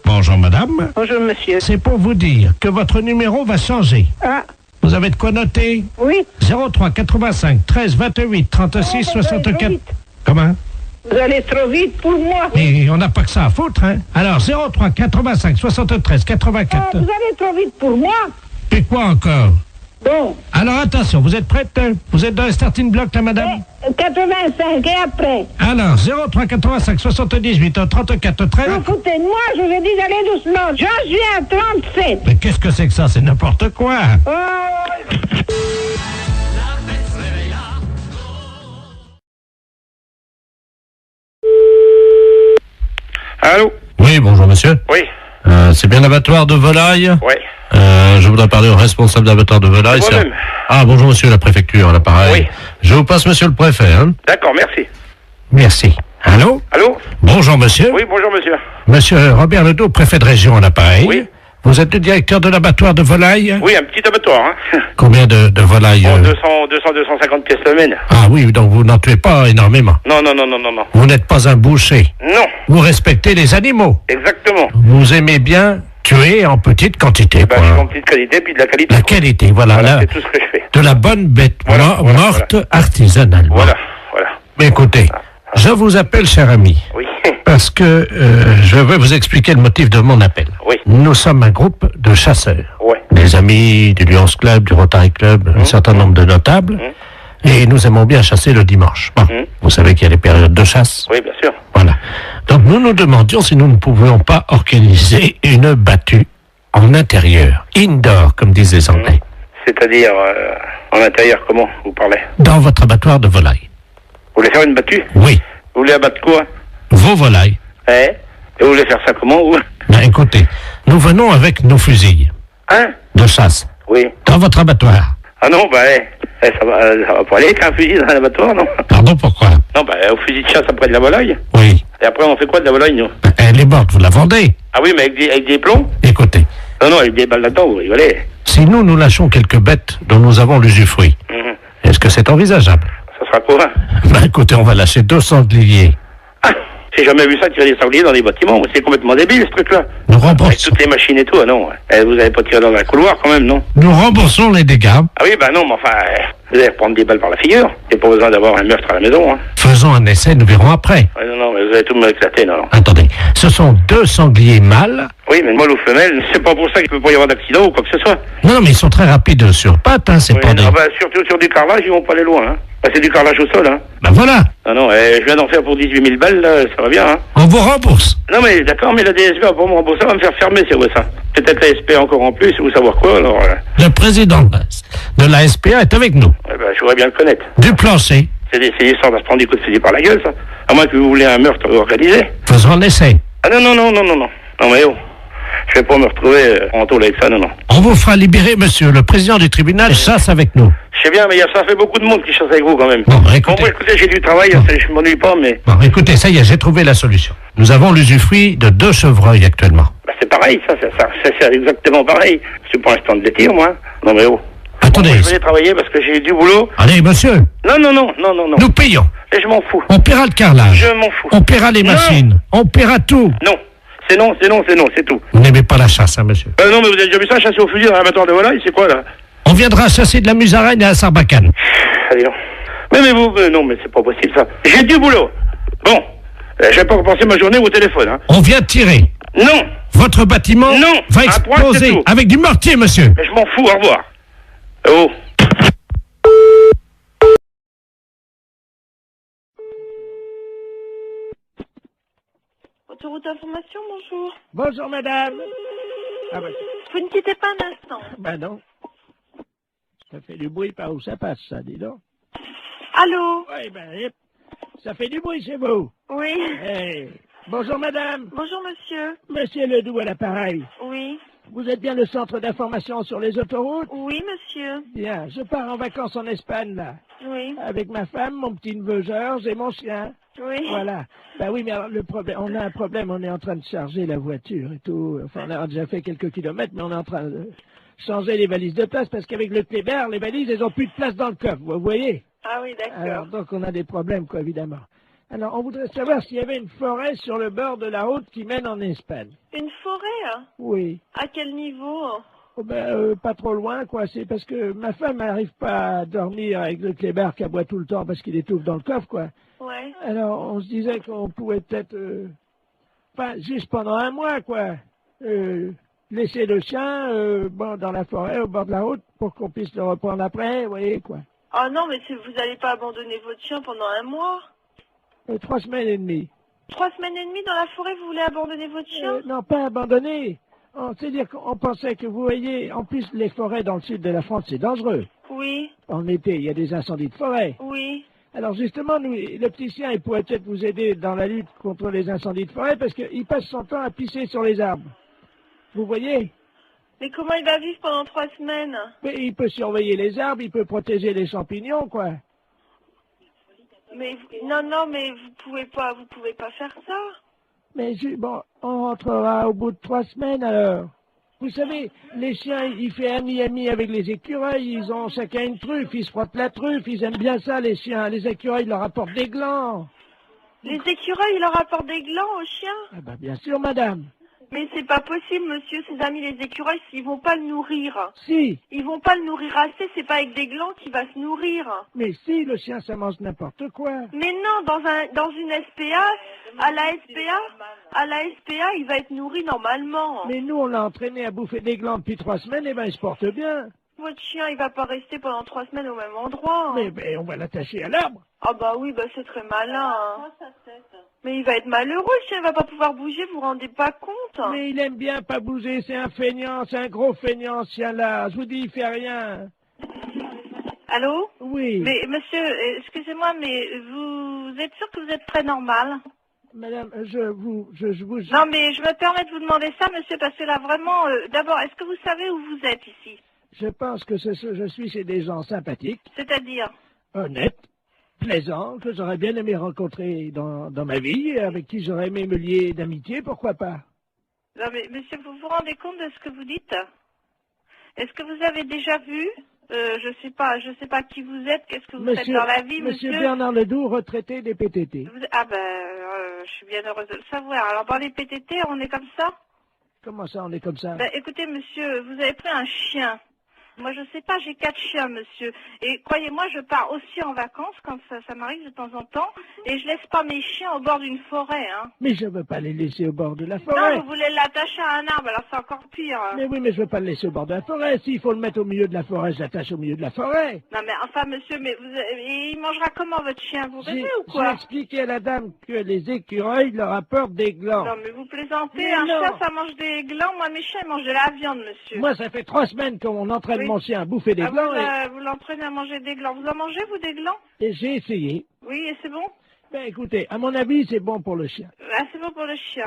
Bonjour, madame. Bonjour, monsieur. C'est pour vous dire que votre numéro va changer. Ah, Vous avez de quoi noter? oui. 03 85 13 28 36 64. Comment? Vous allez trop vite pour moi. Mais on n'a pas que ça à foutre, hein? Alors, 03 85 73 84. allez trop vite pour moi. Et quoi encore? Bon. Alors attention, vous êtes prête? Vous êtes dans le starting block là, madame? 85 et après. Alors, 03 85 78 34 13. Vous foutez de moi, je vous ai dit d'aller doucement. J'en suis à 37. Mais qu'est-ce que c'est que ça? C'est n'importe quoi. Oh. Allô? Oui, bonjour monsieur. Oui. C'est bien l'abattoir de volaille? Oui. Je voudrais parler au responsable d'abattoir de volaille. C'est moi-même. Ah, bonjour monsieur la préfecture, à l'appareil. Oui. Je vous passe monsieur le préfet, hein. D'accord, merci. Merci. Allô? Allô? Bonjour monsieur. Oui, bonjour monsieur. Monsieur Robert Ledoux, préfet de région à l'appareil. Oui. Vous êtes le directeur de l'abattoir de volaille? Oui, un petit abattoir, hein. Combien de volailles? 250 pièces semaine. Ah oui, donc vous n'en tuez pas énormément. Non. Vous n'êtes pas un boucher. Non. Vous respectez les animaux. Exactement. Vous aimez bien tuer en petite quantité. Je suis en petite qualité, puis de la qualité. La qualité, voilà. C'est tout ce que je fais. De la bonne bête morte artisanalement. Voilà. Mais écoutez, je vous appelle, cher ami. Oui. Parce que je vais vous expliquer le motif de mon appel. Oui. Nous sommes un groupe de chasseurs. Ouais. Des amis du Lions Club, du Rotary Club, un certain nombre de notables. Et nous aimons bien chasser le dimanche. Bon, vous savez qu'il y a les périodes de chasse. Oui, bien sûr. Voilà. Donc nous nous demandions si nous ne pouvions pas organiser une battue en intérieur, indoor, comme disent les Anglais. C'est-à-dire, en intérieur, comment vous parlez? Dans votre abattoir de volailles. Vous voulez faire une battue? Oui. Vous voulez abattre quoi? Vos volailles. Et vous voulez faire ça comment, vous? Ben, écoutez, nous venons avec nos fusils. Hein? De chasse. Oui. Dans votre abattoir. Ah non, ça va pas aller avec un fusil dans un abattoir, non? Pardon, pourquoi? Non, au fusil de chasse après de la volaille. Oui. Et après, on fait quoi de la volaille, nous? Elle est morte, vous la vendez? Ah oui, mais avec des plombs? Écoutez. Non, avec des balles là-dedans, vous rigolez. Si nous lâchons quelques bêtes dont nous avons l'usufruit, est-ce que c'est envisageable? Ça sera quoi? Ben écoutez, on va lâcher 2 sangliers. J'ai jamais vu ça, tirer des sangliers dans des bâtiments. C'est complètement débile, ce truc-là. Nous remboursons. Avec toutes les machines et tout, ah non. Vous avez pas tiré dans un couloir, quand même, non? Nous remboursons les dégâts. Ah oui, non, mais enfin, vous allez reprendre des balles par la figure. Il n'y a pas besoin d'avoir un meurtre à la maison, hein. Faisons un essai, nous verrons après. Ouais, non, mais vous allez tout me éclater, non. Attendez, ce sont 2 sangliers mâles. Oui, mais mâle ou femelle, c'est pas pour ça qu'il peut pas y avoir d'accident ou quoi que ce soit. Non, mais ils sont très rapides sur pattes, hein, c'est pas des... surtout sur du carrelage, ils vont pas aller loin, hein. C'est du carrelage au sol, hein. Ben voilà. Non, je viens d'en faire pour 18 000 balles, là, ça va bien, hein. On vous rembourse. Non, mais d'accord, mais la DSP va pas me rembourser, ça va me faire fermer, c'est où ça? Peut-être la SP encore en plus, ou savoir quoi, alors... Le président de la SPA est avec nous. Je voudrais bien le connaître. Du plancher. C'est l'histoire de se prendre des coups de fusil par la gueule, ça. À moins que vous voulez un meurtre organisé. Faisons un essai. Ah non. Non, mais je vais pas me retrouver en taule avec ça, non. On vous fera libérer, monsieur. Le président du tribunal chasse avec nous. Je sais bien, mais ça fait beaucoup de monde qui chasse avec vous, quand même. Bon, écoutez. Moi, écoutez, j'ai du travail, je m'ennuie pas, mais... Bon, écoutez, ça y est, j'ai trouvé la solution. Nous avons l'usufruit de 2 chevreuils actuellement. C'est pareil, ça, c'est exactement pareil. C'est pour l'instant de les tirs, moi. Non, mais Attendez. Moi, je vais aller travailler parce que j'ai du boulot. Allez, monsieur. Non. Nous payons. Et je m'en fous. On paiera le carrelage. Je m'en fous. On paiera les machines. On paiera tout. Non. C'est tout. Vous n'aimez pas la chasse, hein, monsieur? Non, mais vous avez déjà vu ça, chasser au fusil dans l'abattoir de volaille, c'est quoi, là? On viendra chasser de la musaraigne à la Sarbacane. Allez, non. Mais vous, non, mais c'est pas possible, ça. J'ai du boulot. Bon. Je vais pas repenser ma journée au téléphone, hein. On vient de tirer. Non. Votre bâtiment va exploser avec du mortier, monsieur. Je m'en fous, au revoir. Oh. Autoroute d'information, bonjour. Bonjour, madame. Ah ben, Vous ne quittez pas un instant. ben non. Ça fait du bruit par où ça passe, ça, dis donc. Allô? Oui, ben, ça fait du bruit chez vous. Oui. Hey. Bonjour, madame. Bonjour, monsieur. Monsieur Ledoux à l'appareil. Oui. Vous êtes bien le centre d'information sur les autoroutes? Oui, monsieur. Bien, je pars en vacances en Espagne, là. Oui. Avec ma femme, mon petit-neveu Georges et mon chien. Oui. Voilà. Ben oui, mais alors le problème, on a un problème, on est en train de charger la voiture et tout. Enfin, on a déjà fait quelques kilomètres, mais on est en train de changer les valises de place parce qu'avec le Kléber, les valises, elles ont plus de place dans le coffre, vous voyez? Ah oui, d'accord. Alors, donc on a des problèmes, quoi, évidemment. Alors, on voudrait savoir s'il y avait une forêt sur le bord de la route qui mène en Espagne. Une forêt, hein? Oui. À quel niveau? Oh ben, pas trop loin, quoi. C'est parce que ma femme n'arrive pas à dormir avec le Kléber qui aboie tout le temps parce qu'il étouffe dans le coffre, quoi. Ouais. Alors, on se disait qu'on pouvait peut-être... enfin, juste pendant un mois, quoi. laisser le chien bon, dans la forêt, au bord de la route, pour qu'on puisse le reprendre après, vous voyez quoi. Ah non, mais vous n'allez pas abandonner votre chien pendant un mois? 3 semaines et demie. 3 semaines et demie dans la forêt, vous voulez abandonner votre chien? Non, pas abandonner. C'est-à-dire qu'on pensait que, vous voyez, en plus, les forêts dans le sud de la France, c'est dangereux. Oui. En été, il y a des incendies de forêt. Oui. Alors justement, nous, le petit chien, il pourrait peut-être vous aider dans la lutte contre les incendies de forêt parce qu'il passe son temps à pisser sur les arbres. Vous voyez? Mais comment il va vivre pendant 3 semaines? Mais il peut surveiller les arbres, il peut protéger les champignons, quoi. Mais non, mais vous pouvez pas faire ça. Mais bon, on rentrera au bout de 3 semaines alors. Vous savez, les chiens, ils font ami avec les écureuils, ils ont chacun une truffe, ils se frottent la truffe, ils aiment bien ça les chiens. Les écureuils leur apportent des glands. Les écureuils, ils leur apportent des glands aux chiens? Ah bah bien sûr, madame. Mais c'est pas possible, monsieur, ses amis les écureuils, ils vont pas le nourrir. Si. Ils vont pas le nourrir assez, c'est pas avec des glands qu'il va se nourrir. Mais si, le chien, ça mange n'importe quoi. Mais non, dans une SPA, à la SPA, il va être nourri normalement. Mais nous, on l'a entraîné à bouffer des glands depuis 3 semaines, et ben il se porte bien. Votre chien, il va pas rester pendant 3 semaines au même endroit. Mais on va l'attacher à l'arbre. Ah bah oui, bah c'est très malin. Hein. Mais il va être malheureux, le chien, il va pas pouvoir bouger, vous vous rendez pas compte? Mais il aime bien pas bouger, c'est un feignant, c'est un gros feignant, ce chien-là. Je vous dis, il fait rien. Allô? Oui. Mais monsieur, excusez-moi, mais vous êtes sûr que vous êtes très normal? Madame, je vous... Non, mais je me permets de vous demander ça, monsieur, parce que là, vraiment, d'abord, est-ce que vous savez où vous êtes ici? Je pense que je suis chez des gens sympathiques. C'est-à-dire? Honnêtes, plaisants, que j'aurais bien aimé rencontrer dans ma vie, avec qui j'aurais aimé me lier d'amitié, pourquoi pas? Non, mais monsieur, vous vous rendez compte de ce que vous dites? Est-ce que vous avez déjà vu? Je sais pas qui vous êtes, qu'est-ce que vous faites dans la vie, monsieur? Monsieur Bernard Ledoux, retraité des PTT. Ah ben, je suis bien heureuse de le savoir. Alors, dans les PTT, on est comme ça? Comment ça, on est comme ça? Ben, écoutez, monsieur, vous avez pris un chien. Moi, je sais pas, j'ai 4 chiens, monsieur. Et croyez-moi, je pars aussi en vacances, quand ça m'arrive de temps en temps, et je laisse pas mes chiens au bord d'une forêt, hein. Mais je veux pas les laisser au bord de la forêt. Non, vous voulez l'attacher à un arbre, alors c'est encore pire. Mais oui, mais je veux pas le laisser au bord de la forêt. S'il faut le mettre au milieu de la forêt, je l'attache au milieu de la forêt. Non, mais enfin, monsieur, mais il mangera comment, votre chien? Vous rêvez ou quoi? J'ai expliqué à la dame que les écureuils leur apportent des glands. Non, mais vous plaisantez, un chien, ça mange des glands. Moi, mes chiens, ils mangent de la viande, monsieur. Moi, ça fait 3 semaines qu'on entraîne mon chien à bouffer des glands. Vous l'entraînez à manger des glands. Vous en mangez, vous, des glands? Et j'ai essayé. Oui, et c'est bon? Ben, écoutez, à mon avis, c'est bon pour le chien. Ah, c'est bon pour le chien,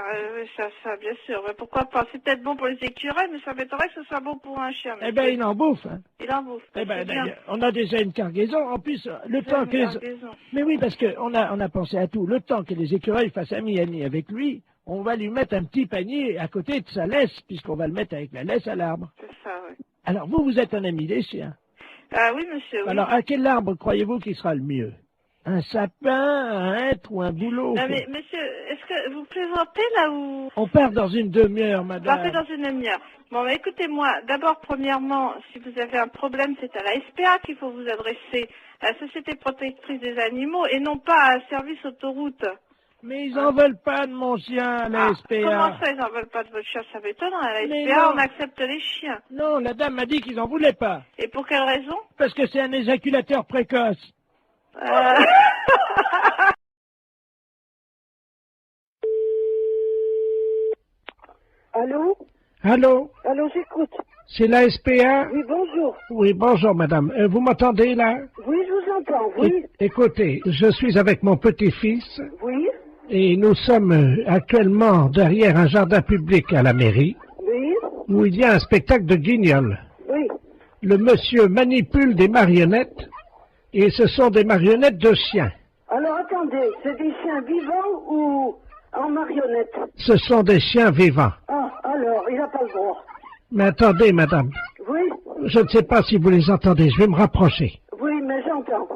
ça, bien sûr. Mais pourquoi pas? C'est peut-être bon pour les écureuils, mais ça m'étonnerait que ce soit bon pour un chien. Eh ben, il en bouffe. Hein. Il en bouffe. Eh ben, on a déjà une cargaison. En plus, le temps que... Mais oui, parce qu'on a pensé à tout. Le temps que les écureuils fassent ami avec lui, on va lui mettre un petit panier à côté de sa laisse, puisqu'on va le mettre avec la laisse à l'arbre. C'est ça, oui. Alors, vous êtes un ami des chiens. Ah oui, monsieur, oui. Alors, à quel arbre croyez-vous qu'il sera le mieux? Un sapin, un hêtre ou un bouleau? Non, mais monsieur, est-ce que vous plaisantez là ou... On part dans une demi-heure, madame. Partez dans une demi-heure. Bon, bah, écoutez-moi, d'abord, premièrement, si vous avez un problème, c'est à la SPA qu'il faut vous adresser, à la Société Protectrice des Animaux, et non pas à Service Autoroute. Mais ils en veulent pas de mon chien, à la SPA. Comment ça, ils en veulent pas de votre chien? Ça m'étonne, à la SPA, on accepte les chiens. Non, la dame m'a dit qu'ils en voulaient pas. Et pour quelle raison? Parce que c'est un éjaculateur précoce. Allô? Allô? Allô, j'écoute. C'est la SPA? Oui, bonjour. Oui, bonjour, madame. Vous m'entendez, là? Oui, je vous entends, oui. Écoutez, je suis avec mon petit-fils. Oui. Et nous sommes actuellement derrière un jardin public à la mairie. Oui. Où il y a un spectacle de guignol. Oui. Le monsieur manipule des marionnettes. Et ce sont des marionnettes de chiens. Alors, attendez, c'est des chiens vivants ou en marionnettes? Ce sont des chiens vivants. Ah, alors, il n'a pas le droit. Mais attendez, madame. Oui. Je ne sais pas si vous les entendez. Je vais me rapprocher. Oui, mais j'entends.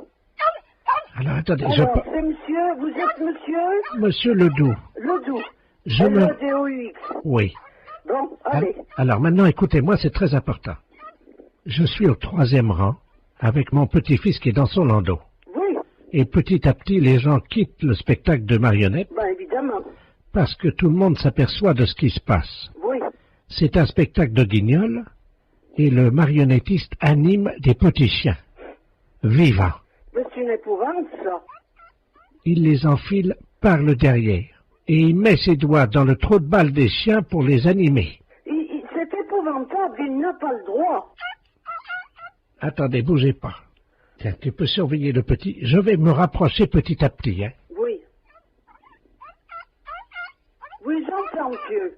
Alors, attendez. Alors, c'est monsieur, vous êtes monsieur? Monsieur Ledoux. Ledoux. Je L-E-D-O-U-X. Oui. Bon, allez. Alors, maintenant, écoutez-moi, c'est très important. Je suis au 3e rang avec mon petit-fils qui est dans son landau. Oui. Et petit à petit, les gens quittent le spectacle de marionnettes. Ben, évidemment. Parce que tout le monde s'aperçoit de ce qui se passe. Oui. C'est un spectacle de Guignol et le marionnettiste anime des petits chiens, vivants. Mais c'est une épouvante, ça. Il les enfile par le derrière et il met ses doigts dans le trou de balle des chiens pour les animer. C'est épouvantable, il n'a pas le droit. Attendez, bougez pas. Tiens, tu peux surveiller le petit. Je vais me rapprocher petit à petit, hein. Oui. Oui, j'entends, monsieur.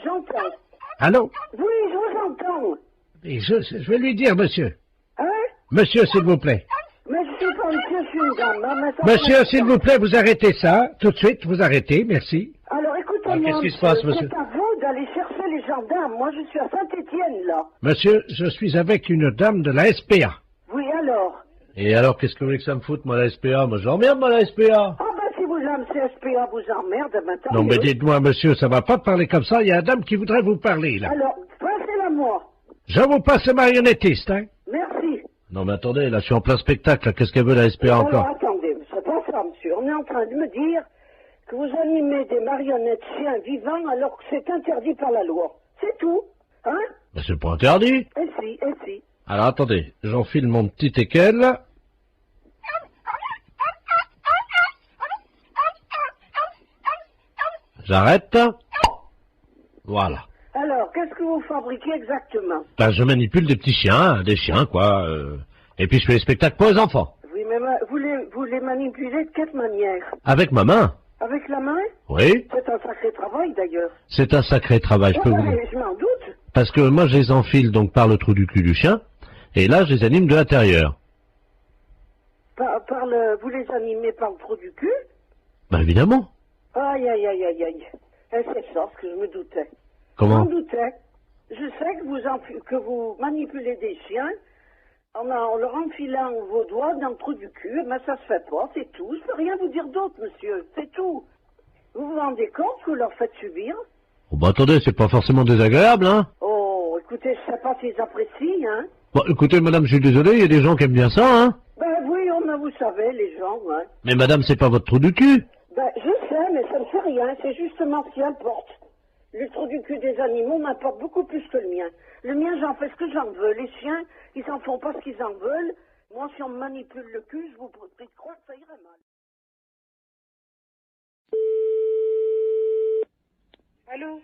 J'entends. Allô? Oui, je vous entends. Et je vais lui dire, monsieur. Hein? Monsieur, s'il vous plaît. Mais je suis pas monsieur, je suis une dame. Hein, Monsieur, s'il vous plaît, vous arrêtez ça. Tout de suite, vous arrêtez, merci. Alors, écoutez-moi, qu'est-ce qui se passe, monsieur? C'est à vous d'aller chercher les gendarmes. Moi, je suis à Saint-Étienne, là. Monsieur, je suis avec une dame de la SPA. Oui, alors? Et alors, qu'est-ce que vous voulez que ça me foute, moi, la SPA? Moi, j'emmerde, moi, la SPA. Ah, ben, si vous aimez ces SPA vous emmerde, maintenant. Non, mais dites-moi, monsieur, ça va pas parler comme ça. Il y a une dame qui voudrait vous parler, là. Alors, passez-la moi. Je vous passe le marionnettiste, hein. Merci. Non, mais attendez, là, je suis en plein spectacle. Qu'est-ce qu'elle veut, la SPA, encore? Alors, attendez, c'est pas ça, monsieur. On est en train de me dire que vous animez des marionnettes chiens vivants alors que c'est interdit par la loi. C'est tout, hein? Ben, c'est pas interdit. Et si. Alors, attendez, j'enfile mon petit équel. J'arrête. Voilà. Alors, qu'est-ce que vous fabriquez exactement? Ben, je manipule des petits chiens, des chiens, quoi. Et puis, je fais des spectacles pour les enfants. Oui, mais vous les manipulez de quelle manière? Avec ma main. Avec la main? Oui. C'est un sacré travail, d'ailleurs. C'est un sacré travail, je peux vous dire. Je m'en doute. Parce que moi, je les enfile donc par le trou du cul du chien, et là, je les anime de l'intérieur. Vous les animez par le trou du cul? Ben, évidemment. Aïe. Et c'est ça ce que je me doutais. Comment? Je m'en doutais. Je sais que vous manipulez des chiens en leur enfilant vos doigts dans le trou du cul, mais ça se fait pas, c'est tout. Je peux rien vous dire d'autre, monsieur, c'est tout. Vous vous rendez compte que vous leur faites subir? Oh, bah, attendez, c'est pas forcément désagréable, hein. Oh, écoutez, je sais pas s'ils apprécient, hein. Bon, écoutez, madame, je suis désolé, il y a des gens qui aiment bien ça, hein. Ben oui, mais vous savez, les gens, hein. Mais madame, c'est pas votre trou du cul. Ben, je sais, mais ça ne fait rien, c'est justement ce qui importe. Le trou du cul des animaux m'importe beaucoup plus que le mien. Le mien, j'en fais ce que j'en veux. Les chiens, ils en font pas ce qu'ils en veulent. Moi, si on me manipule le cul, je vous prie de croire que ça irait mal. Allô?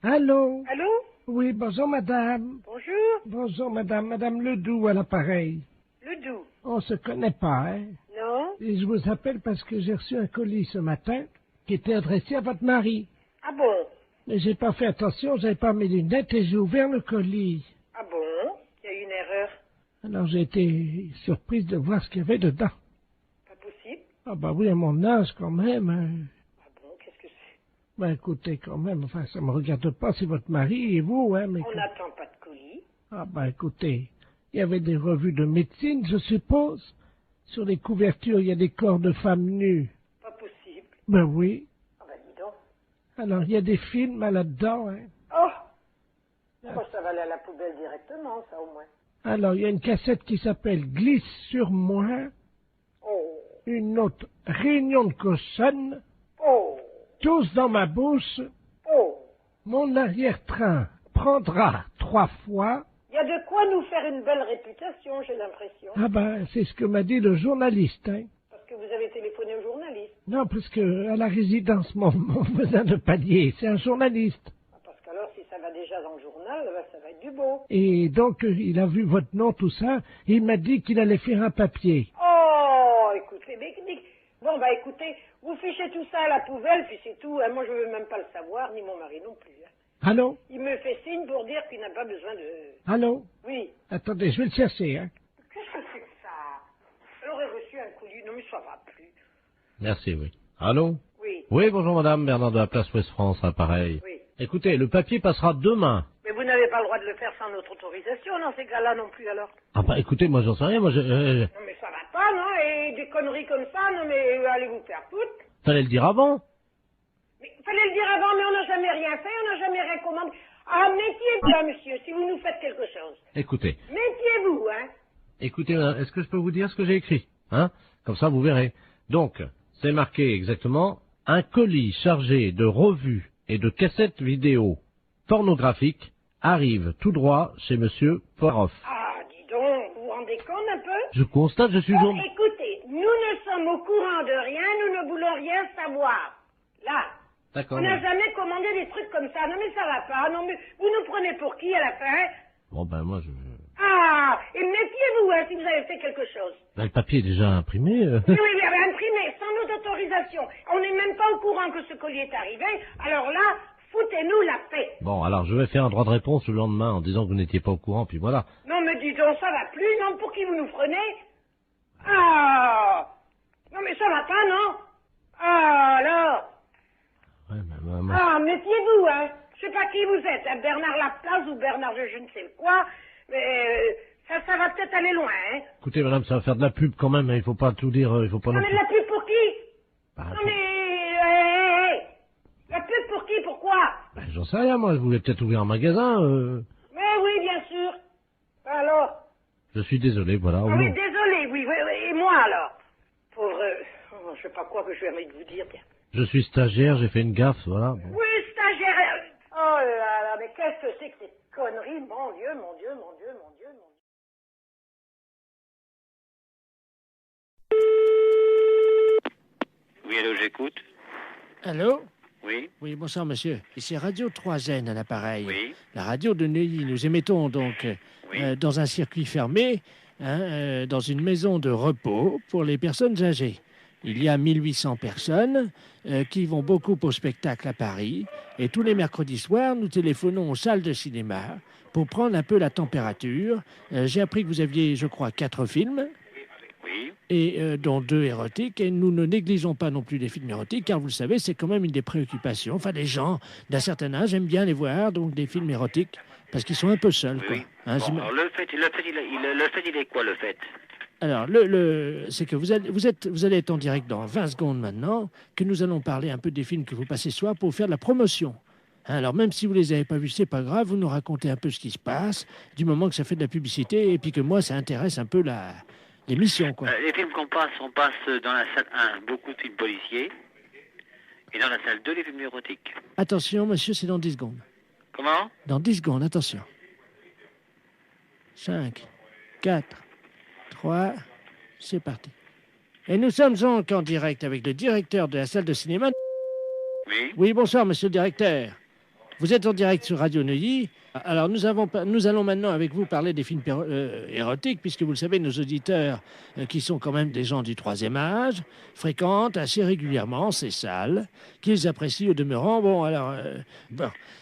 Allô? Allô? Oui, bonjour, madame. Bonjour? Bonjour, madame. Madame Ledoux à l'appareil. Ledoux? On se connaît pas, hein? Non? Et je vous appelle parce que j'ai reçu un colis ce matin qui était adressé à votre mari. Ah bon? Mais j'ai pas fait attention, j'avais pas mes lunettes et j'ai ouvert le colis. Ah bon? Il y a eu une erreur. Alors j'ai été surprise de voir ce qu'il y avait dedans. Pas possible? Ah bah oui, à mon âge quand même. Hein. Ah bon, qu'est-ce que c'est? Ben écoutez, quand même, enfin ça me regarde pas, c'est votre mari et vous, hein, mais... On n'attend pas de colis. Ah ben écoutez, il y avait des revues de médecine, je suppose. Sur les couvertures, il y a des corps de femmes nues. Pas possible. Ben oui. Ah ben dis donc. Alors, il y a des films là-dedans, hein. Oh! Moi, ça va aller à la poubelle directement, ça, au moins. Alors, il y a une cassette qui s'appelle Glisse sur moi. Oh! Une autre, Réunion de cochonne. Oh! Tous dans ma bouche. Oh! Mon arrière-train prendra 3 fois. Il y a de quoi nous faire une belle réputation, j'ai l'impression. Ah ben, c'est ce que m'a dit le journaliste, hein. Parce que vous avez téléphoné au journaliste. Non, parce que à la résidence, mon voisin de palier, c'est un journaliste. Parce qu'alors, si ça va déjà dans le journal, ben, ça va être du beau. Et donc, il a vu votre nom, tout ça, et il m'a dit qu'il allait faire un papier. Oh, écoutez, mais... Bon, bah écoutez, vous fichez tout ça à la poubelle, puis c'est tout. Hein. Moi, je veux même pas le savoir, ni mon mari non plus. Hein. Allô? Il me fait signe pour dire qu'il n'a pas besoin de... Allô? Oui. Attendez, je vais le chercher, hein. Qu'est-ce que c'est que ça? Elle aurait reçu un colis. Non, mais ça va plus. Merci, oui. Allô? Oui. Oui, bonjour madame, Bernard de la place Ouest France, appareil. Oui. Écoutez, le papier passera demain. Mais vous n'avez pas le droit de le faire sans notre autorisation, dans ces cas-là non plus, alors. Ah bah écoutez, moi j'en sais rien, moi je... Non, mais ça va pas, non? Et des conneries comme ça, non, mais allez vous faire foutre. Fallait le dire avant. Mais fallait le dire avant, mais on n'a jamais rien fait, on n'a jamais rien commandé. Ah, méfiez-vous, là, monsieur, si vous nous faites quelque chose. Écoutez. Méfiez-vous, hein. Écoutez, est-ce que je peux vous dire ce que j'ai écrit? Hein? Comme ça, vous verrez. Donc, c'est marqué exactement, un colis chargé de revues et de cassettes vidéo pornographiques arrivent tout droit chez Monsieur Poiroff. Ah, dis donc, vous vous rendez compte un peu? Je constate, je suis Bon, écoutez, nous ne sommes au courant de rien, nous ne voulons rien savoir. Là. D'accord. On n'a jamais commandé des trucs comme ça. Non mais ça va pas. Non mais vous nous prenez pour qui à la fin? Bon, ben moi, je... Ah, et méfiez-vous hein, si vous avez fait quelque chose. Ben, le papier est déjà imprimé. Oui, oui, mais imprimé, sans notre autorisation. On n'est même pas au courant que ce collier est arrivé. Alors là, foutez-nous la paix. Bon, alors je vais faire un droit de réponse le lendemain en disant que vous n'étiez pas au courant, puis voilà. Non mais dis donc, ça va plus, non? Pour qui vous nous prenez? Ah! Non mais ça va pas, non? Ah, alors? Ouais, mais Ah, méfiez-vous, hein. Je sais pas qui vous êtes, hein, Bernard Laplace ou Bernard je ne sais quoi, mais ça va peut-être aller loin, hein. Écoutez, madame, ça va faire de la pub quand même, hein, il faut pas tout dire, il faut pas Non non mais plus... de la pub pour qui? Bah, Non mais... La pub pour qui? Pourquoi? Ben, j'en sais rien, moi, je voulais peut-être ouvrir un magasin, Mais oui, bien sûr. Alors? Je suis désolé, voilà. Ah au oui, nom- désolé, oui, et moi alors? Pauvre... je sais pas quoi que je vais envie de vous dire, tiens. Je suis stagiaire, j'ai fait une gaffe, voilà. Bon. Oui, stagiaire. Oh là là, mais qu'est-ce que c'est que ces conneries? Mon Dieu, mon Dieu, mon Dieu, mon Dieu, mon Dieu. Oui, allô, j'écoute. Allô? Oui. Oui, bonsoir monsieur. Ici Radio 3N à l'appareil. Oui. La radio de Neuilly. Nous émettons donc dans un circuit fermé, dans une maison de repos pour les personnes âgées. Il y a 1800 personnes qui vont beaucoup au spectacle à Paris. Et tous les mercredis soirs, nous téléphonons aux salles de cinéma pour prendre un peu la température. J'ai appris que vous aviez, je crois, 4 films. Oui. Et dont 2 érotiques, et nous ne négligeons pas non plus les films érotiques, car vous le savez, c'est quand même une des préoccupations. Enfin, les gens d'un certain âge aiment bien les voir, donc des films érotiques, parce qu'ils sont un peu seuls, quoi. Hein, Bon, alors le fait, il est quoi, le fait? Alors, c'est que vous allez être en direct dans 20 secondes maintenant, que nous allons parler un peu des films que vous passez ce soir pour faire de la promotion. Hein, alors, même si vous les avez pas vus, c'est pas grave, vous nous racontez un peu ce qui se passe, du moment que ça fait de la publicité, et puis que moi, ça intéresse un peu l'émission, quoi. Les films qu'on passe, on passe dans la salle 1, beaucoup de films policiers, et dans la salle 2, les films érotiques. Attention, monsieur, c'est dans 10 secondes. Comment? Dans 10 secondes, attention. 5, 4, 3, c'est parti. Et nous sommes donc en direct avec le directeur de la salle de cinéma. Oui. Oui, bonsoir, monsieur le directeur. Vous êtes en direct sur Radio Neuilly. Alors, nous allons maintenant avec vous parler des films érotiques, puisque vous le savez, nos auditeurs, qui sont quand même des gens du 3e âge, fréquentent assez régulièrement ces salles, qu'ils apprécient au demeurant. Bon,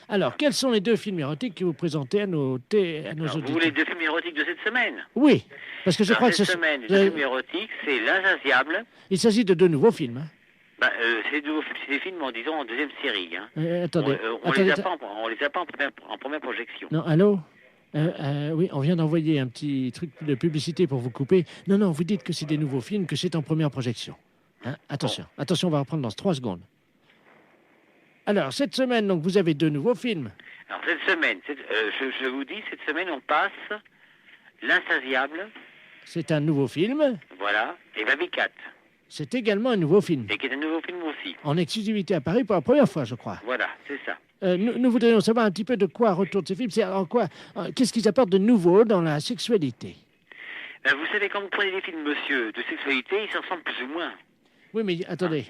alors, quels sont les 2 films érotiques que vous présentez à nos auditeurs? Vous voulez 2 films érotiques de cette semaine? Oui, parce que je crois que cette semaine, les films érotiques, c'est L'Insatiable. Il s'agit de 2 nouveaux films. Hein. C'est des films, disons, en 2e série. Hein. Attendez. On les a pas en première projection. Non, allô? Oui, on vient d'envoyer un petit truc de publicité pour vous couper. Non, vous dites que c'est des nouveaux films, que c'est en première projection. Hein? Attention, attention, on va reprendre dans 3 secondes. Alors, cette semaine, donc, vous avez 2 nouveaux films. Alors, cette semaine, je vous dis, cette semaine, on passe L'Insatiable. C'est un nouveau film. Voilà, et Baby Cat. C'est également un nouveau film. Et qui est un nouveau film aussi. En exclusivité à Paris pour la première fois, je crois. Voilà, c'est ça. Nous voudrions savoir un petit peu de quoi retournent ces films. C'est en quoi, qu'est-ce qu'ils apportent de nouveau dans la sexualité? Vous savez, quand vous prenez des films, monsieur, de sexualité, ils s'en ressemblent plus ou moins. Oui, mais attendez.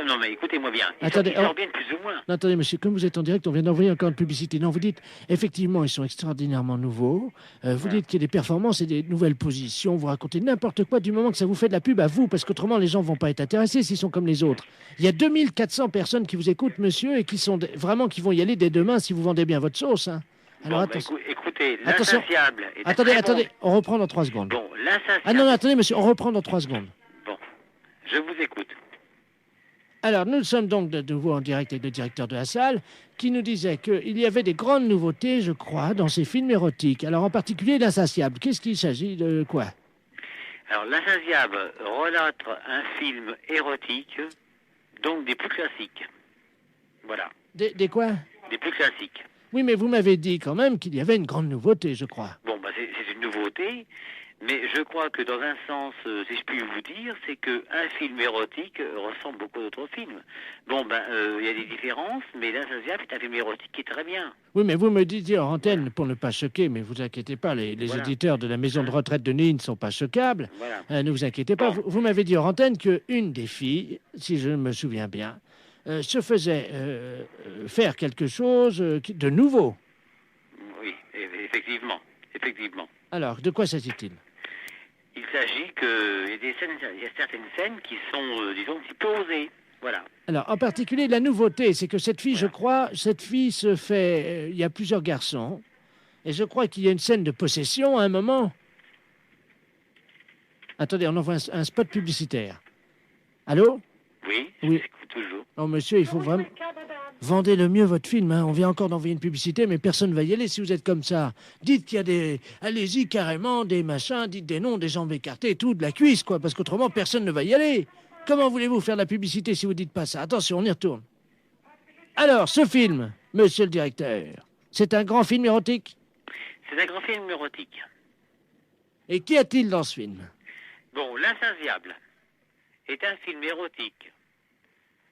Non, mais écoutez-moi bien. Ils Attendez, sortent bien plus ou moins. Non, attendez, monsieur, comme vous êtes en direct, on vient d'envoyer encore une publicité. Non, vous dites, effectivement, ils sont extraordinairement nouveaux. Vous dites qu'il y a des performances et des nouvelles positions. Vous racontez n'importe quoi du moment que ça vous fait de la pub à vous, parce qu'autrement, les gens vont pas être intéressés s'ils sont comme les autres. Il y a 2400 personnes qui vous écoutent, monsieur, et qui sont vraiment qui vont y aller dès demain si vous vendez bien votre sauce. Hein. Alors, bon, attention. écoutez, Attention. L'Insatiable est Attendez, on reprend dans 3 secondes. Bon, L'Insatiable... Ah non, attendez, monsieur, on reprend dans 3 secondes. Bon, je vous écoute. Alors, nous sommes donc de nouveau en direct avec le directeur de la salle, qui nous disait qu'il y avait des grandes nouveautés, je crois, dans ces films érotiques. Alors, en particulier, L'Insatiable. Qu'est-ce qu'il s'agit de quoi? Alors, L'Insatiable relate un film érotique, donc des plus classiques. Voilà. Des quoi? Des plus classiques. Oui, mais vous m'avez dit quand même qu'il y avait une grande nouveauté, je crois. Bon, c'est une nouveauté, Mais je crois que dans un sens, si je puis vous dire, c'est qu'un film érotique ressemble beaucoup à d'autres films. Bon, il y a des différences, mais L'Insatiable est un film érotique qui est très bien. Oui, mais vous me disiez en antenne, pour ne pas choquer, mais vous inquiétez pas, les Voilà. auditeurs de la maison de retraite de Neuilly ne sont pas choquables. Voilà. Ne vous inquiétez pas. Vous m'avez dit en antenne qu'une des filles, si je me souviens bien, se faisait faire quelque chose de nouveau. Oui, effectivement. Alors, de quoi s'agit-il? Il s'agit il y a certaines scènes qui sont, disons, un petit peu osées. Voilà. Alors, en particulier, la nouveauté, c'est que cette fille, je crois, se fait... il y a plusieurs garçons, et je crois qu'il y a une scène de possession à un moment. Attendez, on envoie un spot publicitaire. Allô? Oui, Oui. j'écoute toujours. Non, monsieur, il faut vraiment... Vendez le mieux votre film, hein. On vient encore d'envoyer une publicité, mais personne ne va y aller si vous êtes comme ça. Dites qu'il y a des... Allez-y carrément, des machins, dites des noms, des jambes écartées, tout, de la cuisse, quoi, parce qu'autrement, personne ne va y aller. Comment voulez-vous faire de la publicité si vous dites pas ça? Attention, on y retourne. Alors, ce film, monsieur le directeur, c'est un grand film érotique? C'est un grand film érotique. Et qu'y a-t-il dans ce film? Bon, L'Insatiable est un film érotique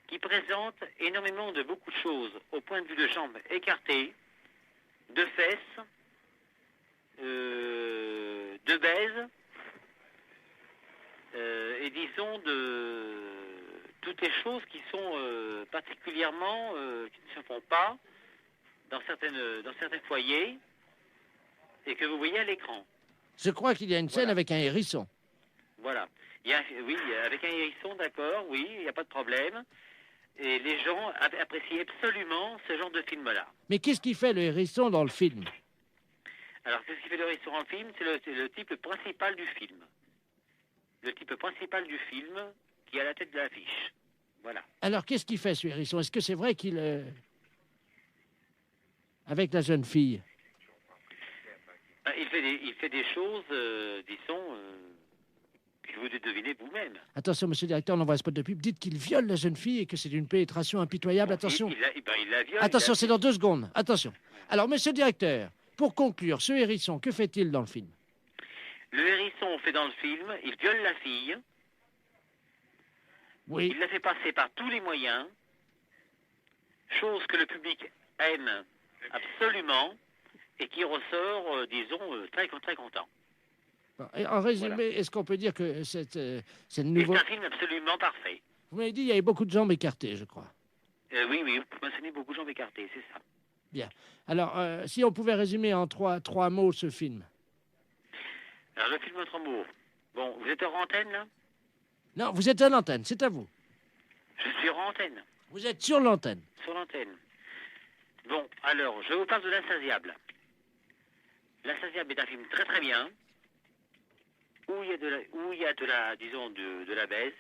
qui présente énormément de beaucoup de choses au point de vue de jambes écartées, de fesses, de baises, et disons de toutes les choses qui sont particulièrement, qui ne se font pas dans certains foyers et que vous voyez à l'écran. Je crois qu'il y a une scène avec un hérisson. Voilà. Oui, avec un hérisson, d'accord, oui, il n'y a pas de problème. Et les gens apprécient absolument ce genre de film-là. Mais qu'est-ce qui fait le hérisson dans le film? Alors, qu'est-ce qui fait le hérisson en film? C'est le type principal du film. Le type principal du film qui est à la tête de l'affiche. Voilà. Alors, qu'est-ce qu'il fait, ce hérisson? Est-ce que c'est vrai qu'il... Avec la jeune fille? Il fait des choses, disons... que vous devinez vous-même. Attention, monsieur le directeur, on envoie un spot de pub. Dites qu'il viole la jeune fille et que c'est d'une pénétration impitoyable. Attention. Il la viole. Attention, c'est dans 2 secondes. Attention. Alors, monsieur le directeur, pour conclure, ce hérisson, que fait-il dans le film? Le hérisson fait dans le film, il viole la fille. Oui. Il la fait passer par tous les moyens. Chose que le public aime absolument et qui ressort, disons, très content. Et en résumé, voilà. Est-ce qu'on peut dire que c'est nouveau... C'est un film absolument parfait. Vous m'avez dit qu'il y avait beaucoup de jambes écartées, je crois. Oui, vous mentionnez beaucoup de jambes écartées, c'est ça. Bien. Alors, si on pouvait résumer en trois mots ce film. Alors, le film en 3 mots. Bon, vous êtes en antenne, là? Non, vous êtes à l'antenne, c'est à vous. Je suis en antenne. Vous êtes sur l'antenne. Sur l'antenne. Bon, alors, je vous parle de L'Insatiable. L'Insatiable est un film très très bien. Où il y a de la baise,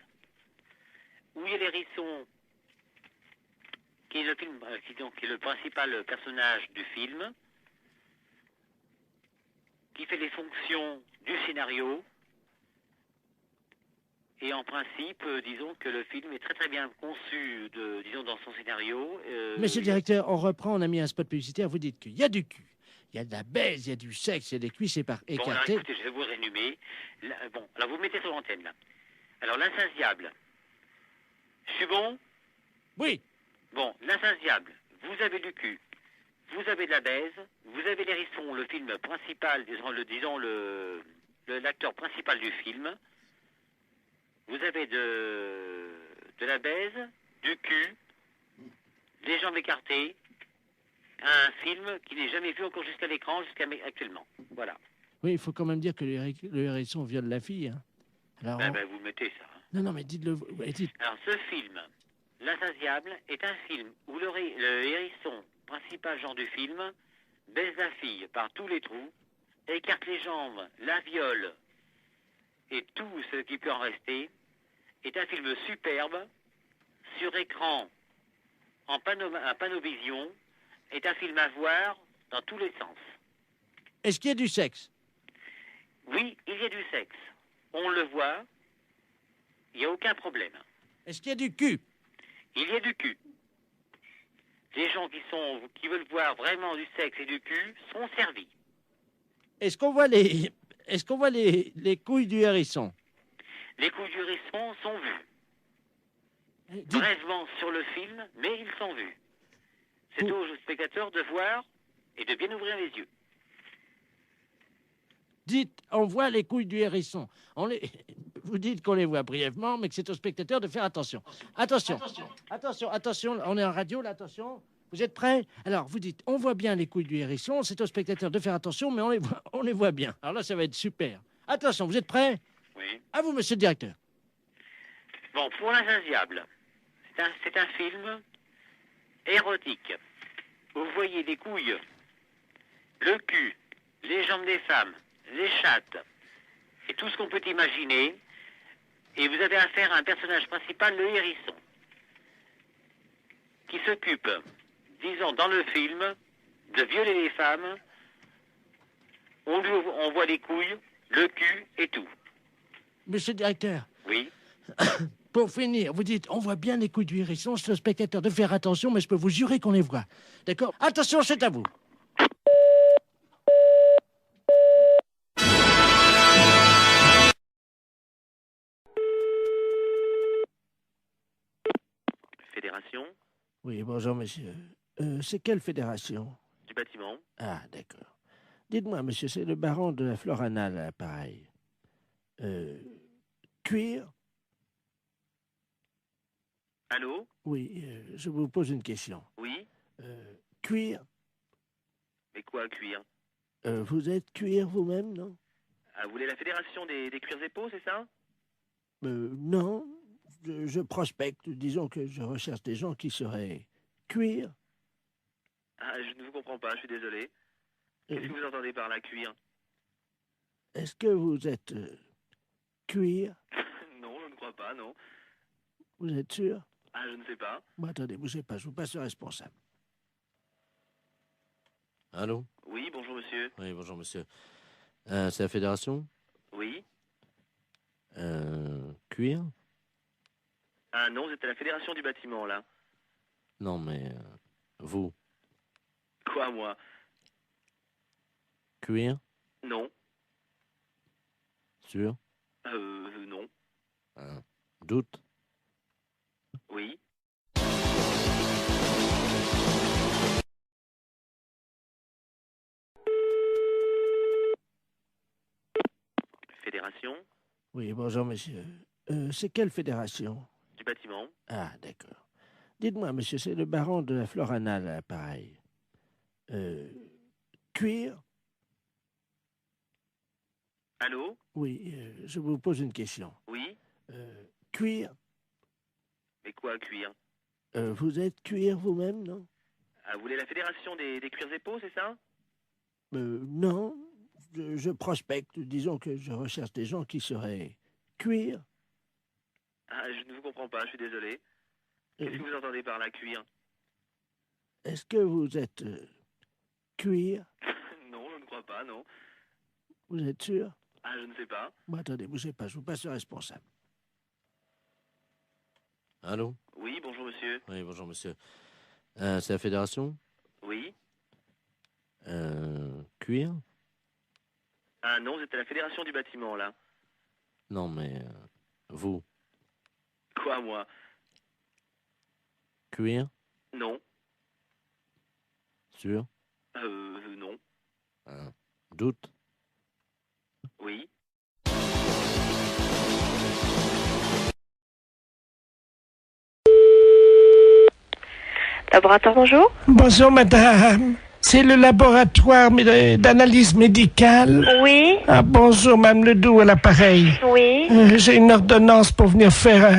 où il y a l'hérisson, qui est le principal personnage du film, qui fait les fonctions du scénario, et en principe, disons que le film est très très bien conçu, dans son scénario. Monsieur le directeur, on reprend, on a mis un spot publicitaire, vous dites qu'il y a du cul. Il y a de la baise, il y a du sexe, il y a des cuisses écartées. Bon, alors écoutez, je vais vous résumer. Alors vous mettez sur l'antenne, là. Alors, L'Insatiable. Je suis bon? Oui. Bon, L'Insatiable. Vous avez du cul. Vous avez de la baise. Vous avez l'hérisson, le film principal, l'acteur principal du film. Vous avez de la baise, du cul, des jambes écartées. Un film qui n'est jamais vu encore jusqu'à l'écran, actuellement. Voilà. Oui, il faut quand même dire que le hérisson viole la fille. Hein. Alors, vous mettez ça. Hein. Non, mais dites-le. Dites. Alors, ce film, L'Insatiable, est un film où le hérisson, principal genre du film, baise la fille par tous les trous, écarte les jambes, la viole, et tout ce qui peut en rester, est un film superbe, sur écran, en panovision, est un film à voir dans tous les sens. Est-ce qu'il y a du sexe? Oui, il y a du sexe. On le voit. Il n'y a aucun problème. Est-ce qu'il y a du cul? Il y a du cul. Les gens qui veulent voir vraiment du sexe et du cul sont servis. Est-ce qu'on voit les est-ce qu'on voit les couilles du hérisson? Les couilles du hérisson sont vues. Brèvement sur le film, mais ils sont vus. C'est aux spectateurs de voir et de bien ouvrir les yeux. Dites, on voit les couilles du hérisson. Vous dites qu'on les voit brièvement, mais que c'est aux spectateurs de faire attention. Attention, on est en radio, là, attention. Vous êtes prêts? Alors, vous dites, on voit bien les couilles du hérisson, c'est aux spectateurs de faire attention, mais on les voit bien. Alors là, ça va être super. Attention, vous êtes prêts? Oui. À vous, monsieur le directeur. Bon, pour l'insatiable, c'est un film érotique. Vous voyez des couilles, le cul, les jambes des femmes, les chattes, et tout ce qu'on peut imaginer. Et vous avez affaire à un personnage principal, le hérisson, qui s'occupe, disons, dans le film, de violer les femmes. On voit les couilles, le cul et tout. Monsieur le directeur. Oui. Pour finir, vous dites, on voit bien les couilles du hérisson, c'est au spectateur de faire attention, mais je peux vous jurer qu'on les voit. D'accord? Attention, c'est à vous. Fédération? Oui, bonjour, monsieur. C'est quelle fédération? Du bâtiment. Ah, d'accord. Dites-moi, monsieur, c'est le baron de la Florana, à l'appareil. Cuir? Allô? Oui, je vous pose une question. Oui? Cuir? Mais quoi, cuir? Vous êtes cuir vous-même, non? Ah, vous voulez la fédération des cuirs et peaux, c'est ça? Non. Je prospecte. Disons que je recherche des gens qui seraient cuir. Ah, je ne vous comprends pas, je suis désolé. Qu'est-ce que vous entendez par la cuir? Est-ce que vous êtes cuir? Non, je ne crois pas, non. Vous êtes sûr? Ah, je ne sais pas. Bon, attendez, bougez pas, je vous passe le responsable. Allô? Oui, bonjour monsieur. Oui, bonjour monsieur. C'est la fédération? Oui. Cuir? Ah non, vous êtes à la fédération du bâtiment, là. Non, mais vous? Quoi, moi? Cuir? Non. Sûr? Non. Doute? Oui. Fédération? Oui, bonjour, monsieur. C'est quelle fédération? Du bâtiment. Ah, d'accord. Dites-moi, monsieur, c'est le baron de la Florana, à l'appareil. Cuir? Allô? Oui, je vous pose une question. Oui. Cuir? Mais quoi, cuir? Vous êtes cuir vous-même, non? Ah, vous voulez la fédération des cuirs et peaux, c'est ça? Non. Je prospecte. Disons que je recherche des gens qui seraient cuir. Ah, je ne vous comprends pas, je suis désolé. Qu'est-ce que vous entendez par la cuir? Est-ce que vous êtes cuir? Non, je ne crois pas, non. Vous êtes sûr? Ah, je ne sais pas. Bon, attendez, bougez pas, je vous passe le responsable. Allô? Oui, bonjour monsieur. Oui, bonjour monsieur. C'est la fédération? Oui. Cuir? Ah non, vous êtes à la fédération du bâtiment, là. Non, mais vous? Quoi, moi? Cuir? Non. Sûr? Non. Doute? Oui. Laboratoire, bonjour. Bonjour, madame. C'est le laboratoire d'analyse médicale. Oui. Ah, bonjour, Mme Ledoux à l'appareil. Oui. J'ai une ordonnance pour venir faire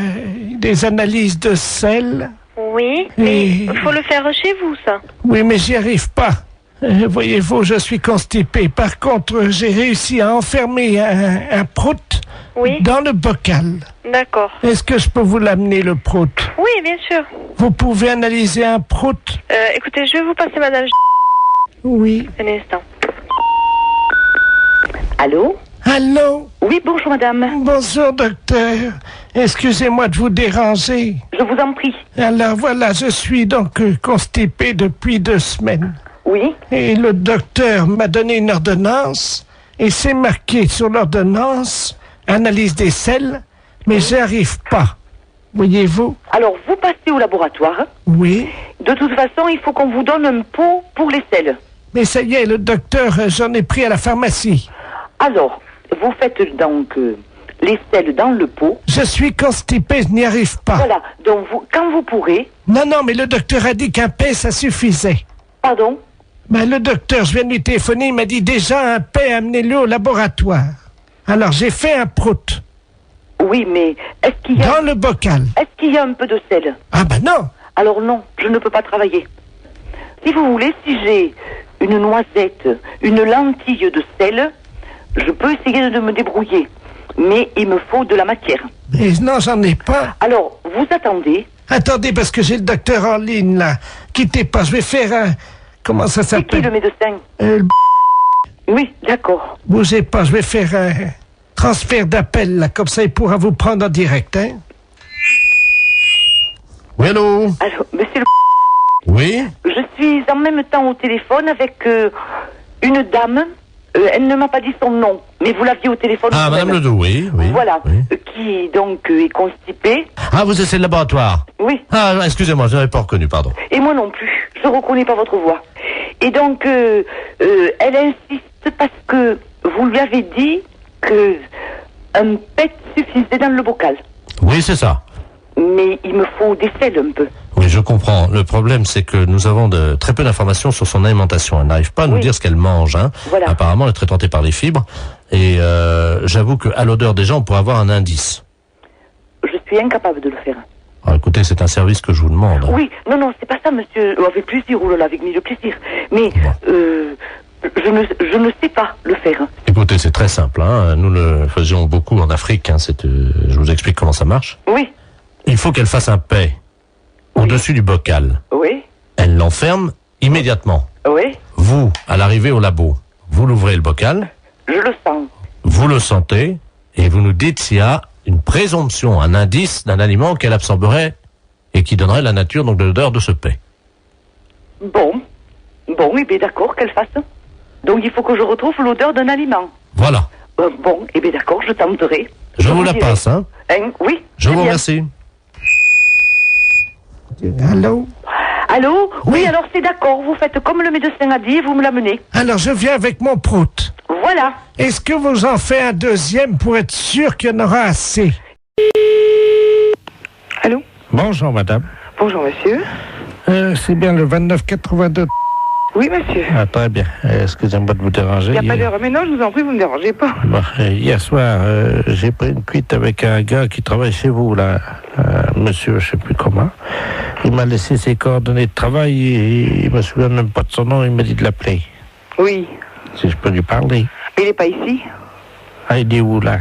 des analyses de sel. Oui. Mais il faut le faire chez vous, ça. Oui, mais j'y arrive pas. Voyez-vous, je suis constipé. Par contre, j'ai réussi à enfermer un prout dans le bocal. D'accord. Est-ce que je peux vous l'amener, le prout? Oui, bien sûr. Vous pouvez analyser un prout? Écoutez, je vais vous passer madame. Oui. Un instant. Allô? Allô? Oui, bonjour madame. Bonjour docteur. Excusez-moi de vous déranger. Je vous en prie. Alors voilà, je suis donc constipé depuis 2 semaines. Oui. Et le docteur m'a donné une ordonnance et c'est marqué sur l'ordonnance, analyse des selles, mais j'y arrive pas. Voyez-vous? Alors, vous passez au laboratoire. Oui. De toute façon, il faut qu'on vous donne un pot pour les selles. Mais ça y est, le docteur, j'en ai pris à la pharmacie. Alors, vous faites donc les selles dans le pot. Je suis constipé, je n'y arrive pas. Voilà, donc quand vous pourrez... Non, mais le docteur a dit qu'un paix, ça suffisait. Pardon? Ben, le docteur, je viens de lui téléphoner, il m'a dit déjà un paix, amenez-le au laboratoire. Alors, j'ai fait un prout. Oui, mais est-ce qu'il y a... Dans le bocal. Est-ce qu'il y a un peu de sel? Ah ben non. Alors non, je ne peux pas travailler. Si vous voulez, si j'ai une noisette, une lentille de sel, je peux essayer de me débrouiller. Mais il me faut de la matière. Mais non, j'en ai pas. Alors, vous attendez. Attendez, parce que j'ai le docteur en ligne, là. Quittez pas, je vais faire un... Comment ça s'appelle? C'est qui le médecin? Oui, d'accord. Bougez pas, je vais faire un transfert d'appel, là. Comme ça, il pourra vous prendre en direct, hein. Oui, allô? Allô, monsieur Oui? Je suis en même temps au téléphone avec une dame. Elle ne m'a pas dit son nom, mais vous l'aviez au téléphone. Ah, Madame Ledoux, oui. Voilà, oui. Qui donc est constipée. Ah, vous êtes le laboratoire? Oui. Ah, excusez-moi, je n'avais pas reconnu, pardon. Et moi non plus, je ne reconnais pas votre voix. Et donc, elle insiste parce que vous lui avez dit que un pet suffisait dans le bocal. Oui, c'est ça. Mais il me faut des selles un peu. Oui, je comprends. Le problème, c'est que nous avons très peu d'informations sur son alimentation. Elle n'arrive pas à nous dire ce qu'elle mange. Hein. Voilà. Apparemment, elle est très tentée par les fibres. Et j'avoue qu'à l'odeur des gens, on pourrait avoir un indice. Je suis incapable de le faire. Alors, écoutez, c'est un service que je vous demande. Oui, non, c'est pas ça, monsieur. Avec plaisir, oulala, avec mille plaisir. Mais je ne sais pas le faire. Écoutez, c'est très simple. Hein. Nous le faisions beaucoup en Afrique. Hein. Je vous explique comment ça marche. Oui. Il faut qu'elle fasse un paix au-dessus du bocal. Oui. Elle l'enferme immédiatement. Oui. Vous, à l'arrivée au labo, vous l'ouvrez le bocal. Je le sens. Vous le sentez et vous nous dites s'il y a une présomption, un indice d'un aliment qu'elle absorberait et qui donnerait la nature donc de l'odeur de ce paix. Bon, et bien d'accord, qu'elle fasse. Donc il faut que je retrouve l'odeur d'un aliment. Voilà. Bon, et bien d'accord, je tenterai. Je vous la passe, hein. Oui. Je vous remercie. Allô? Allô? Oui, alors c'est d'accord, vous faites comme le médecin a dit et vous me l'amenez. Alors, je viens avec mon prout. Voilà. Est-ce que vous en faites un deuxième pour être sûr qu'il y en aura assez? Allô? Bonjour, madame. Bonjour, monsieur. C'est bien le 2982. Oui, monsieur. Ah, très bien. Excusez-moi de vous déranger. Il n'y a pas d'heure. Mais non, je vous en prie, vous ne me dérangez pas. Bon, hier soir, j'ai pris une cuite avec un gars qui travaille chez vous, là. Monsieur, je ne sais plus comment. Il m'a laissé ses coordonnées de travail et il me souvient même pas de son nom. Il m'a dit de l'appeler. Oui. Si je peux lui parler. Il n'est pas ici. Ah, il est où, là?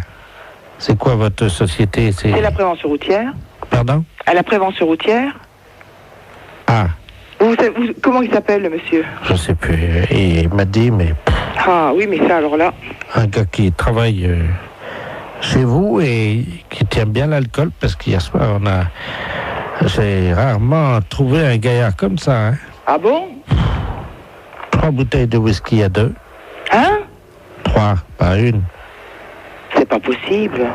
C'est quoi votre société? C'est la prévention routière. Pardon? À la prévention routière. Ah. Comment il s'appelle, le monsieur? Je sais plus. Il m'a dit, mais... Ah oui, mais ça, alors là... Un gars qui travaille chez vous et qui tient bien l'alcool, parce qu'hier soir, j'ai rarement trouvé un gaillard comme ça. Hein. Ah bon? 3 bouteilles de whisky à 2. Hein? 3, pas une. C'est pas possible.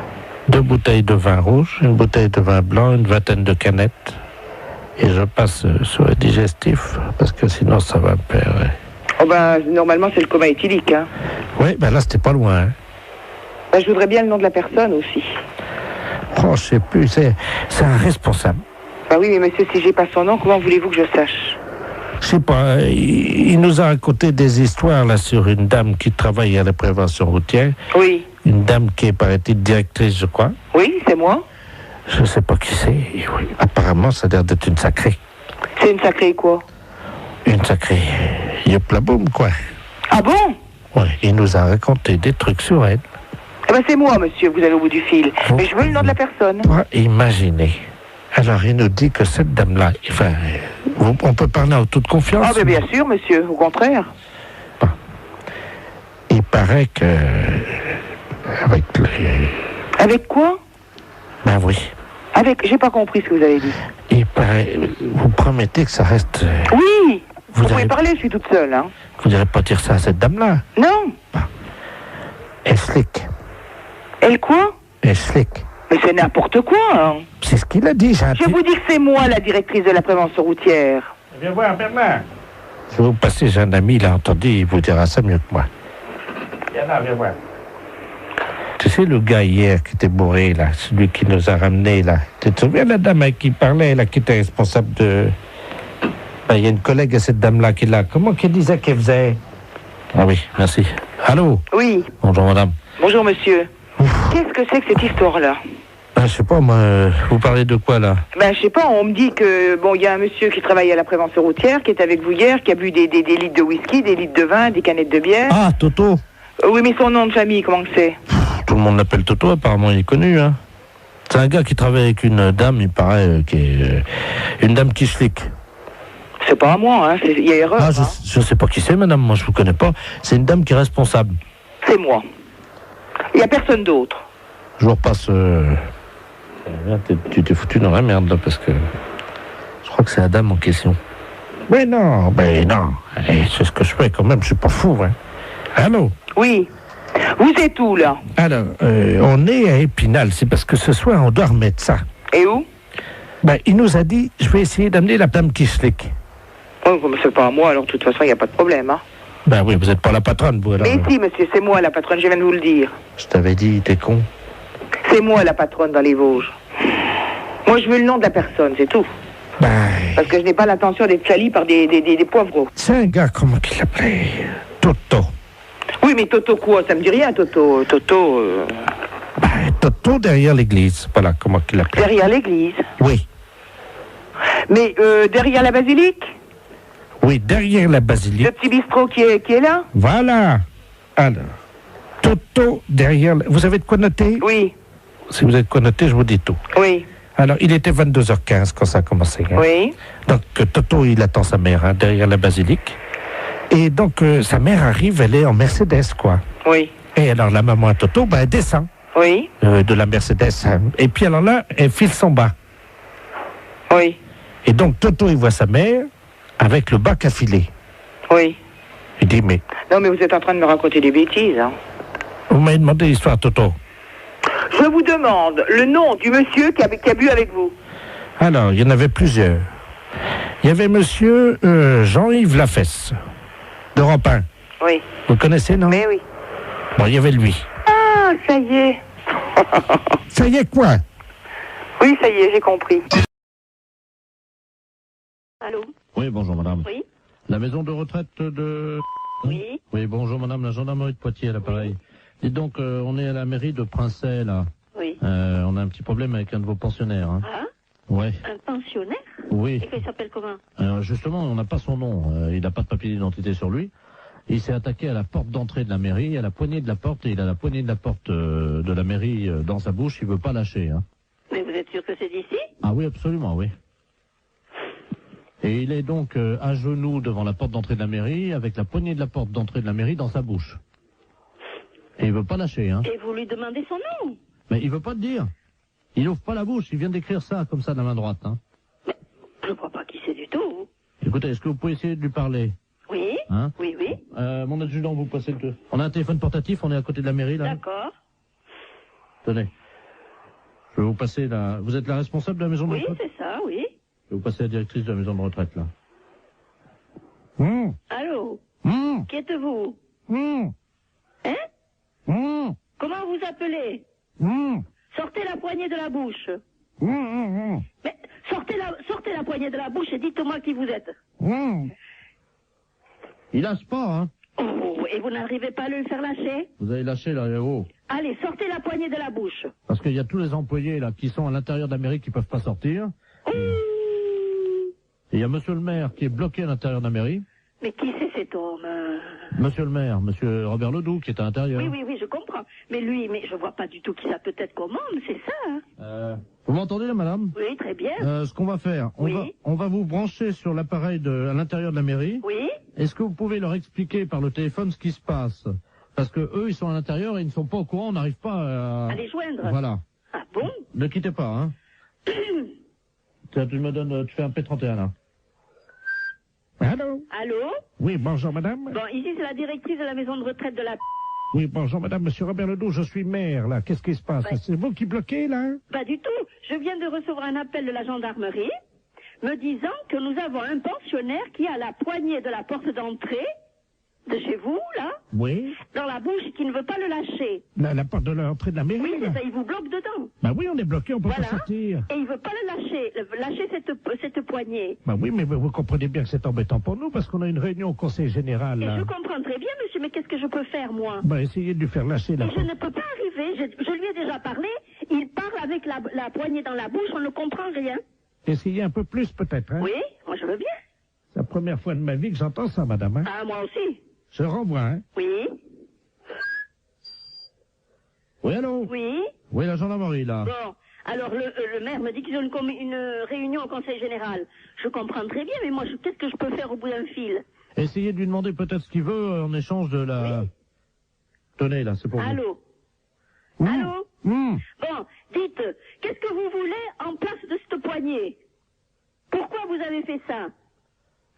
2 bouteilles de vin rouge, une bouteille de vin blanc, une vingtaine de canettes. Et je passe sur le digestif, parce que sinon ça va me perdre. Oh ben, normalement c'est le coma éthylique, hein. Oui, ben là c'était pas loin. Hein. Ben, je voudrais bien le nom de la personne aussi. Oh, je sais plus, c'est un responsable. Ben oui, mais monsieur, si j'ai pas son nom, comment voulez-vous que je sache? Je sais pas, il nous a raconté des histoires là sur une dame qui travaille à la prévention routière. Oui. Une dame qui est, paraît-il, directrice, je crois. Oui, c'est moi. Je sais pas qui c'est. Oui. Apparemment, ça a l'air d'être une sacrée. C'est une sacrée quoi? Une sacrée yoplaboum, quoi. Ah bon? Oui, il nous a raconté des trucs sur elle. Eh ben c'est moi, monsieur, vous allez au bout du fil. Mais je veux le nom de la personne. Imaginez. Alors, il nous dit que cette dame-là, enfin, on peut parler en toute confiance. Ah ben bien sûr, monsieur, au contraire. Bon. Il paraît que... Avec quoi? Ben oui. J'ai pas compris ce que vous avez dit. Il paraît... Vous promettez que ça reste... Oui. Vous pouvez parler, je suis toute seule, hein. Vous n'allez pas dire ça à cette dame-là? Non. Bon. est slick. Elle quoi? Est slick. Mais c'est n'importe quoi, hein. C'est ce qu'il a dit, j'ai Je vous dis que c'est moi, la directrice de la prévention routière. Viens voir, Bernard. Je vais vous passer, j'ai un ami, il a entendu, il vous dira ça mieux que moi. Viens là, viens voir. Tu sais, le gars hier qui était bourré, là, celui qui nous a ramenés, là. Tu te souviens de la dame avec qui parlait, là, qui était responsable de... Ben, il y a une collègue à cette dame-là qui est là. Comment qu'elle disait qu'elle faisait? Ah oui, merci. Allô? Oui. Bonjour, madame. Bonjour, monsieur. Qu'est-ce que c'est que cette histoire-là? Je sais pas, moi, vous parlez de quoi, là? Ben, je sais pas, on me dit que, bon, il y a un monsieur qui travaille à la prévention routière, qui est avec vous hier, qui a bu des litres de whisky, des litres de vin, des canettes de bière. Ah, Toto. Oui, mais son nom de famille, comment que c'est? Tout le monde l'appelle Toto, apparemment, il est connu, hein. C'est un gars qui travaille avec une dame, il paraît, qui est une dame qui flic. C'est pas à moi, hein, il y a erreur. Ah, je sais pas qui c'est, madame, moi, je vous connais pas. C'est une dame qui est responsable. C'est moi. Il y a personne d'autre. Je vous repasse... Tu t'es foutu dans la merde, là, parce que... Je crois que c'est la dame en question. Mais non. C'est ce que je fais, quand même, je suis pas fou, hein. Allô? Oui. Vous êtes où, là? Alors, on est à Épinal, c'est parce que ce soir, on doit remettre ça. Et où? Ben, il nous a dit, je vais essayer d'amener la dame qui slick. Oh, mais c'est pas à moi, alors, de toute façon, il n'y a pas de problème, hein. Ben oui, vous n'êtes pas la patronne, vous, alors. Mais si, monsieur, c'est moi, la patronne, je viens de vous le dire. Je t'avais dit, t'es con. C'est moi, la patronne, dans les Vosges. Moi, je veux le nom de la personne, c'est tout. Ben... Parce que je n'ai pas l'intention d'être salie par des poivreaux. C'est un gars, comment qu'il l'appelait? Toto. Oui, mais Toto quoi? Ça me dit rien, Toto. Ben, Toto derrière l'église, voilà, comment qu'il l'appelait. Derrière l'église? Oui. Mais derrière la basilique? Oui, derrière la basilique. Le petit bistrot qui est là? Voilà. Alors, Toto derrière... Vous avez de quoi noter? Oui. Si vous avez de quoi noter, je vous dis tout. Oui. Alors, il était 22h15 quand ça a commencé. Hein. Oui. Donc, Toto, il attend sa mère, hein, derrière la basilique. Et donc, sa mère arrive, elle est en Mercedes, quoi. Oui. Et alors, la maman à Toto, ben, elle descend. Oui. De la Mercedes. Hein. Et puis, alors là, elle file son bas. Oui. Et donc, Toto, il voit sa mère avec le bac à filer. Oui. Il dit, mais... Non, mais vous êtes en train de me raconter des bêtises, hein. Vous m'avez demandé l'histoire, Toto. Je vous demande le nom du monsieur qui a bu avec vous. Alors, il y en avait plusieurs. Il y avait monsieur Jean-Yves Lafesse, d'Europe 1. Oui. Vous connaissez, non? Mais oui. Bon, il y avait lui. Ah, ça y est. Ça y est quoi? Oui, ça y est, j'ai compris. Allô? Oui, bonjour madame. Oui. La maison de retraite de... Oui. Oui, bonjour madame, la gendarmerie de Poitiers à l'appareil. Dites donc, on est à la mairie de Princey, là. Oui. On a un petit problème avec un de vos pensionnaires. Hein. Ah? Ouais. Un pensionnaire? Oui. Et qu'il s'appelle comment? Justement, on n'a pas son nom. Il n'a pas de papier d'identité sur lui. Il s'est attaqué à la porte d'entrée de la mairie, à la poignée de la porte, et il a la poignée de la porte de la mairie dans sa bouche. Il veut pas lâcher. Hein. Mais vous êtes sûr que c'est d'ici? Ah oui, absolument, oui. Et il est donc à genoux devant la porte d'entrée de la mairie, avec la poignée de la porte d'entrée de la mairie dans sa bouche. Et il veut pas lâcher, hein. Et vous lui demandez son nom? Mais il veut pas te dire. Il ouvre pas la bouche, il vient d'écrire ça, comme ça, de la main droite, hein. Mais je ne crois pas qui c'est du tout. Écoutez, est-ce que vous pouvez essayer de lui parler? Oui. Hein? Oui, oui. Mon adjudant, vous passez le... On a un téléphone portatif, on est à côté de la mairie, là. D'accord. Tenez. Je vais vous passer la... Vous êtes la responsable de la maison de Oui, retraite? c'est ça, oui. Je vais vous passer la directrice de la maison de retraite, là. Allô? Qui êtes-vous? Hein? Comment vous appelez? Sortez la poignée de la bouche. Mais sortez la poignée de la bouche et dites-moi qui vous êtes. Il lâche pas, hein. Oh, et vous n'arrivez pas à le faire lâcher? Vous avez lâché, là, haut. Allez, sortez la poignée de la bouche. Parce qu'il y a tous les employés, là, qui sont à l'intérieur de la mairie qui peuvent pas sortir. Et il y a monsieur le maire qui est bloqué à l'intérieur de la mairie. Mais qui c'est cet homme? Monsieur le maire, monsieur Robert Ledoux, qui est à l'intérieur. Oui, je comprends. Mais lui, je vois pas du tout qui ça peut être comme homme, c'est ça, hein? Vous m'entendez, là, madame? Oui, très bien. Ce qu'on va faire, on va vous brancher sur l'appareil à l'intérieur de la mairie. Oui. Est-ce que vous pouvez leur expliquer par le téléphone ce qui se passe? Parce que eux, ils sont à l'intérieur et ils ne sont pas au courant, on n'arrive pas à les joindre. Voilà. Ah bon? Ne quittez pas, hein. Tu me donnes, tu fais un P31, là. Allô? Allô? Oui, bonjour madame. Bon, ici c'est la directrice de la maison de retraite de la... Oui, bonjour madame, monsieur Robert Ledoux, je suis maire, là. Qu'est-ce qui se passe? Ouais. C'est vous qui bloquez, là? Pas du tout. Je viens de recevoir un appel de la gendarmerie me disant que nous avons un pensionnaire qui a la poignée de la porte d'entrée de chez vous, là, Oui. dans la bouche, qui ne veut pas le lâcher. La porte de l'entrée de la mairie, Oui, là. c'est ça, il vous bloque dedans. Bah oui, on est bloqué, on peut Voilà. pas sortir. Et il veut pas le lâcher cette poignée. Bah oui, mais vous comprenez bien que c'est embêtant pour nous, parce qu'on a une réunion au conseil général, Et là. je comprends très bien, monsieur, mais qu'est-ce que je peux faire, moi? Bah essayez de lui faire lâcher la Et je porte. ne peux pas arriver, je lui ai déjà parlé, il parle avec la poignée dans la bouche, on ne comprend rien. Essayez un peu plus, peut-être, hein? Oui, moi je veux bien. C'est la première fois de ma vie que j'entends ça, madame, hein? Ah, moi aussi. Je renvoie, hein? Oui. Oui, allô? Oui. Oui, la gendarmerie, là. Bon, alors le maire me dit qu'ils ont une réunion au conseil général. Je comprends très bien, mais moi, qu'est-ce que je peux faire au bout d'un fil? Essayez de lui demander peut-être ce qu'il veut en échange de la... Oui. Tenez, là, c'est pour vous. Allô? Mmh. Allô? Mmh. Bon, dites, qu'est-ce que vous voulez en place de cette poignée? Pourquoi vous avez fait ça?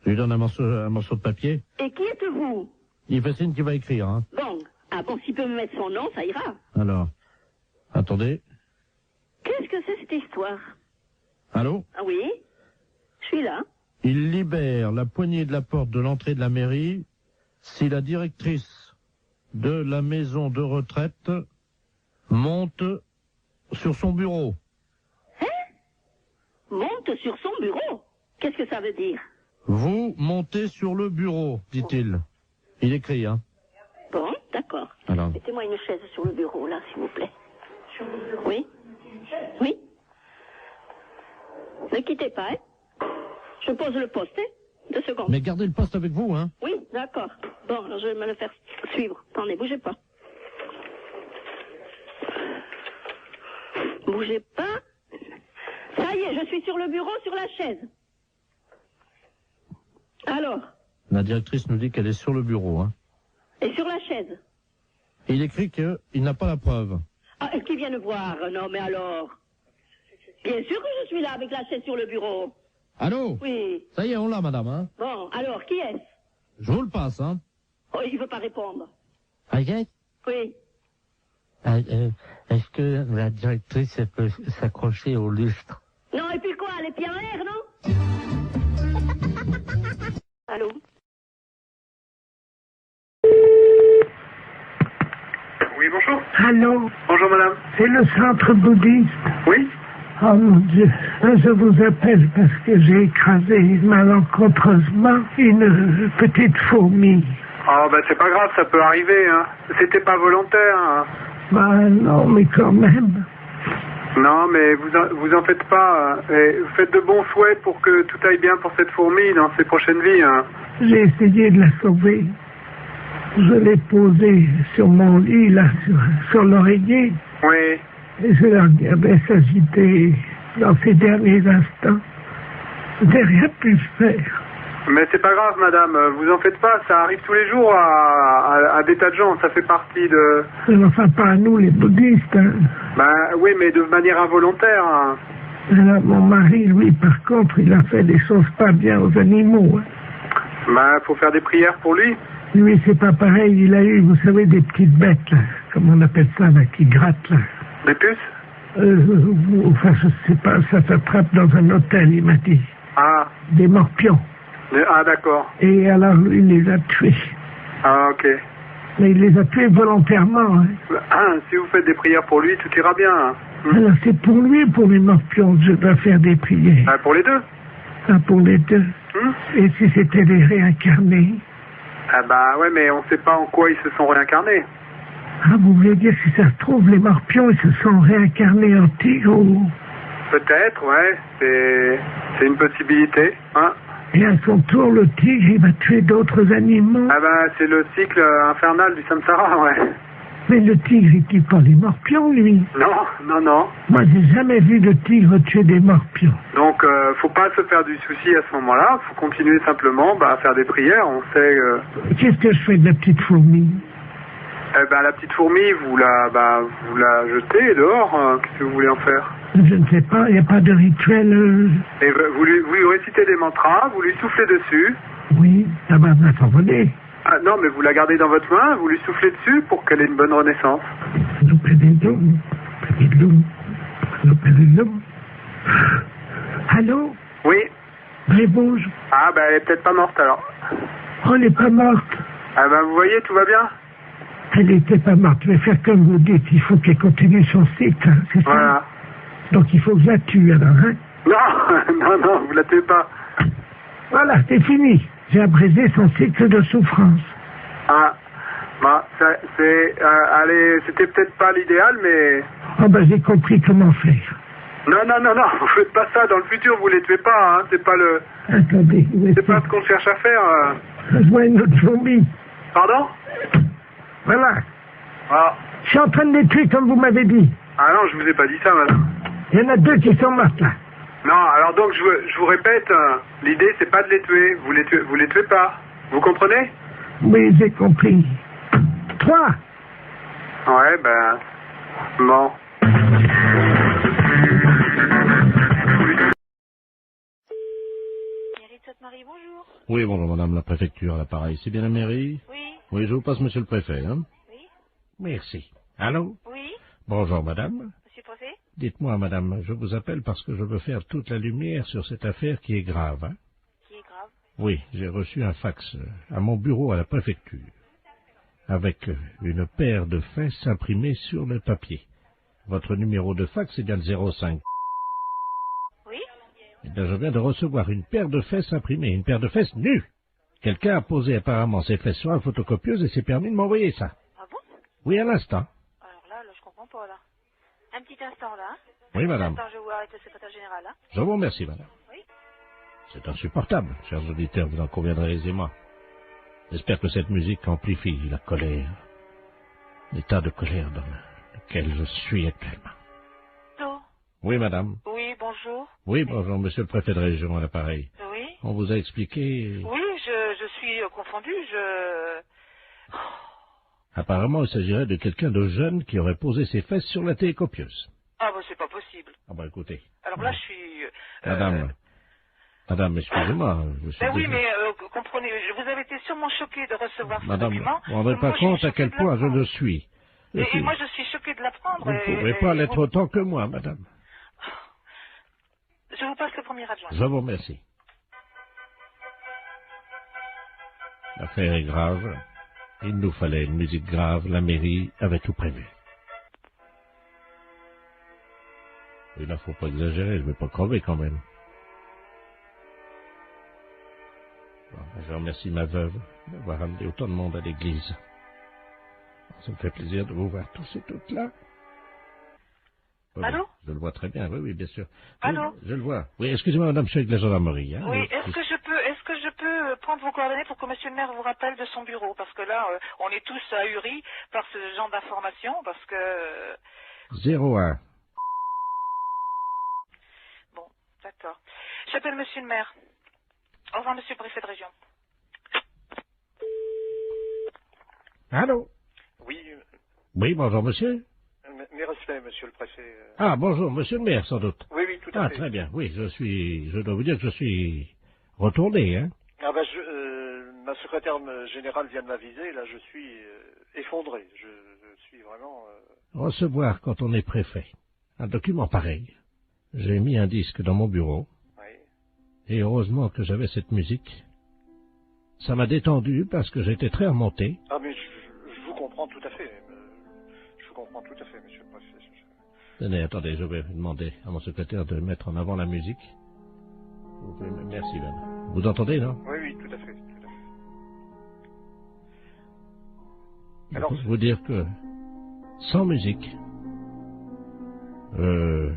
Je lui donne un morceau de papier. Et qui êtes-vous? Il fait signe qu'il va écrire, hein. Bon, ah bon, s'il peut me mettre son nom, ça ira. Alors, attendez. Qu'est-ce que c'est cette histoire? Allô? Ah oui? Je suis là. Il libère la poignée de la porte de l'entrée de la mairie si la directrice de la maison de retraite monte sur son bureau. Hein? Monte sur son bureau? Qu'est-ce que ça veut dire? Vous montez sur le bureau, dit-il. Il écrit, hein. Bon, d'accord. Alors. Mettez-moi une chaise sur le bureau, là, s'il vous plaît. Oui? Oui? Ne quittez pas, hein? Je pose le poste, hein? 2 secondes. Mais gardez le poste avec vous, hein. Oui, d'accord. Bon, alors je vais me le faire suivre. Attendez, bougez pas. Bougez pas. Ça y est, je suis sur le bureau, sur la chaise. Alors? La directrice nous dit qu'elle est sur le bureau, hein. Et sur la chaise? Et il écrit qu'il n'a pas la preuve. Ah, et qui vient nous voir? Non, mais alors? Bien sûr que je suis là avec la chaise sur le bureau. Allô? Oui. Ça y est, on l'a, madame, hein. Bon, alors, qui est-ce? Je vous le passe, hein. Oh, il veut pas répondre. Agathe, Oui. est-ce que la directrice elle peut s'accrocher au lustre? Non, et puis quoi? Les pieds en l'air, non? Allô? Oui, bonjour. Allô? Bonjour, madame. C'est le centre bouddhiste. Oui? Oh mon Dieu, je vous appelle parce que j'ai écrasé malencontreusement une petite fourmi. Ah, bah, c'est pas grave, ça peut arriver, hein. C'était pas volontaire, hein. Bah non, mais quand même. Non, mais vous en faites pas. Et vous faites de bons souhaits pour que tout aille bien pour cette fourmi dans ses prochaines vies, hein. J'ai essayé de la sauver. Je l'ai posée sur mon lit, là, sur l'oreiller. Oui. Et je la regardais s'agiter dans ces derniers instants. Je n'ai rien pu faire. Mais c'est pas grave, madame, vous en faites pas, ça arrive tous les jours à des tas de gens, ça fait partie de... Enfin, pas à nous, les bouddhistes. Hein. Bah oui, mais de manière involontaire. Hein. Alors, mon mari, lui, par contre, il a fait des choses pas bien aux animaux. Hein. Bah, faut faire des prières pour lui. Lui, c'est pas pareil, il a eu, vous savez, des petites bêtes, là, comme on appelle ça, là, qui grattent, là. Des puces? Enfin, je sais pas, ça s'attrape dans un hôtel, il m'a dit. Ah. Des morpions. Ah, d'accord. Et alors, lui, il les a tués. Ah, ok. Mais il les a tués volontairement. Hein. Ah, si vous faites des prières pour lui, tout ira bien. Hein. Alors, c'est pour lui ou pour les morpions que je dois faire des prières? Ah, pour les deux. Ah, pour les deux. Et si c'était des réincarnés? Ah bah ouais, mais on sait pas en quoi ils se sont réincarnés. Ah, vous voulez dire, si ça se trouve, les morpions, ils se sont réincarnés en tigre ou... Peut-être, ouais. C'est une possibilité, hein. Et à son tour, le tigre, il va tuer d'autres animaux. Ah bah, c'est le cycle infernal du samsara, ouais. Mais le tigre, il tue pas les morpions, lui. Non, non, non. Moi, j'ai jamais vu de tigre tuer des morpions. Donc, faut pas se faire du souci à ce moment-là. Faut continuer simplement à faire des prières. On sait... Qu'est-ce que je fais de la petite fourmi? Eh ben, la petite fourmi, vous la jetez dehors. Qu'est-ce que vous voulez en faire? Je ne sais pas, il n'y a pas de rituel... Et vous lui récitez des mantras, vous lui soufflez dessus. Oui, ça va s'envoler. Ah non, mais vous la gardez dans votre main, vous lui soufflez dessus pour qu'elle ait une bonne renaissance. Allô? Oui. Brévouge. Ah, ben elle est peut-être pas morte alors. Oh, elle n'est pas morte. Ah ben vous voyez, tout va bien. Elle n'était pas morte. Je vais faire comme vous dites. Il faut qu'elle continue son cycle, hein, c'est ça? Voilà. Donc il faut que je la tue alors, hein? Non, non, vous la tuez pas. Voilà, c'est fini. J'ai abrégé son cycle de souffrance. Ah, bah, allez, c'était peut-être pas l'idéal, mais... Oh ben j'ai compris comment faire. Non, vous faites pas ça. Dans le futur, vous les tuez pas, hein. C'est pas le... Attendez, c'est pas ce qu'on cherche à faire. Je vois une autre zombie. Pardon? Voilà. Ah. Je suis en train de les tuer comme vous m'avez dit. Ah non, je vous ai pas dit ça, madame. Il y en a 2 qui sont mortes là. Non, alors donc je vous répète, l'idée c'est pas de les tuer. Vous les tuez pas. Vous comprenez? Oui, j'ai compris. 3. Ouais, ben... Bon. Marie, bonjour. Oui, bonjour, madame la préfecture, à l'appareil. C'est bien la mairie? Oui. Oui, je vous passe monsieur le préfet, hein? Oui. Merci. Allô? Oui. Bonjour, madame. Monsieur le préfet? Dites-moi, madame, je vous appelle parce que je veux faire toute la lumière sur cette affaire qui est grave, hein? Qui est grave? Oui, j'ai reçu un fax à mon bureau à la préfecture, avec une paire de fesses imprimées sur le papier. Votre numéro de fax est bien le 05. Oui. Eh bien, je viens de recevoir une paire de fesses imprimées, une paire de fesses nues. Quelqu'un a posé apparemment ses fesses sur la photocopieuse et s'est permis de m'envoyer ça. Ah bon? Oui, à l'instant. Alors là, je comprends pas, là. Un petit instant, là. Hein? Oui, madame. Attends, je vais voir avec le secrétaire général, là. Je vous remercie, madame. Oui. C'est insupportable, chers auditeurs, vous en conviendrez aisément. J'espère que cette musique amplifie la colère, l'état de colère dans lequel je suis actuellement. Allô? Oui, madame. Oui, bonjour. Oui, bonjour, monsieur le préfet de région à l'appareil. Oui. On vous a expliqué... Oui, je suis confondue, Apparemment, il s'agirait de quelqu'un de jeune qui aurait posé ses fesses sur la télécopieuse. Ah, bah, c'est pas possible. Ah, bah, écoutez. Alors là, je suis... Madame, excusez-moi. Ben oui, mais comprenez, vous avez été sûrement choquée de recevoir ce Madame, document. vous ne rendez pas compte à quel point je le suis. Et moi, je suis choquée de l'apprendre. Vous ne pouvez pas l'être autant que moi, madame. Je vous passe le premier adjoint. Je vous remercie. L'affaire est grave. Il nous fallait une musique grave. La mairie avait tout prévu. Et là, faut pas exagérer. Je vais pas crever quand même. Bon, je remercie ma veuve d'avoir amené autant de monde à l'église. Ça me fait plaisir de vous voir tous et toutes là. Allô? Je le vois très bien, oui, bien sûr. Allô? Je le vois. Oui, excusez-moi, madame, je suis avec la gendarmerie. Hein, oui, est-ce que je peux prendre vos coordonnées pour que monsieur le maire vous rappelle de son bureau? Parce que là, on est tous ahuris par ce genre d'informations, parce que... 01. Bon, d'accord. J'appelle monsieur le maire. Au revoir, monsieur le préfet de région. Allô? Oui. Oui, bonjour, monsieur. Mes respects, monsieur le préfet. Ah, bonjour, monsieur le maire, sans doute. Oui, tout à fait. Ah, très bien. Oui, je dois vous dire que je suis retourné, hein. Ah ben, ma secrétaire générale vient de m'aviser, là, je suis effondré. Je suis vraiment... Recevoir quand on est préfet un document pareil. J'ai mis un disque dans mon bureau. Et heureusement que j'avais cette musique. Ça m'a détendu parce que j'étais très remonté. Ah mais je vous comprends tout à fait. Je vous comprends tout à fait, monsieur le préfet. Tenez, attendez, je vais demander à mon secrétaire de mettre en avant la musique. Merci, madame. Vous entendez, non? Oui, tout à fait. Alors, je peux vous dire que sans musique, je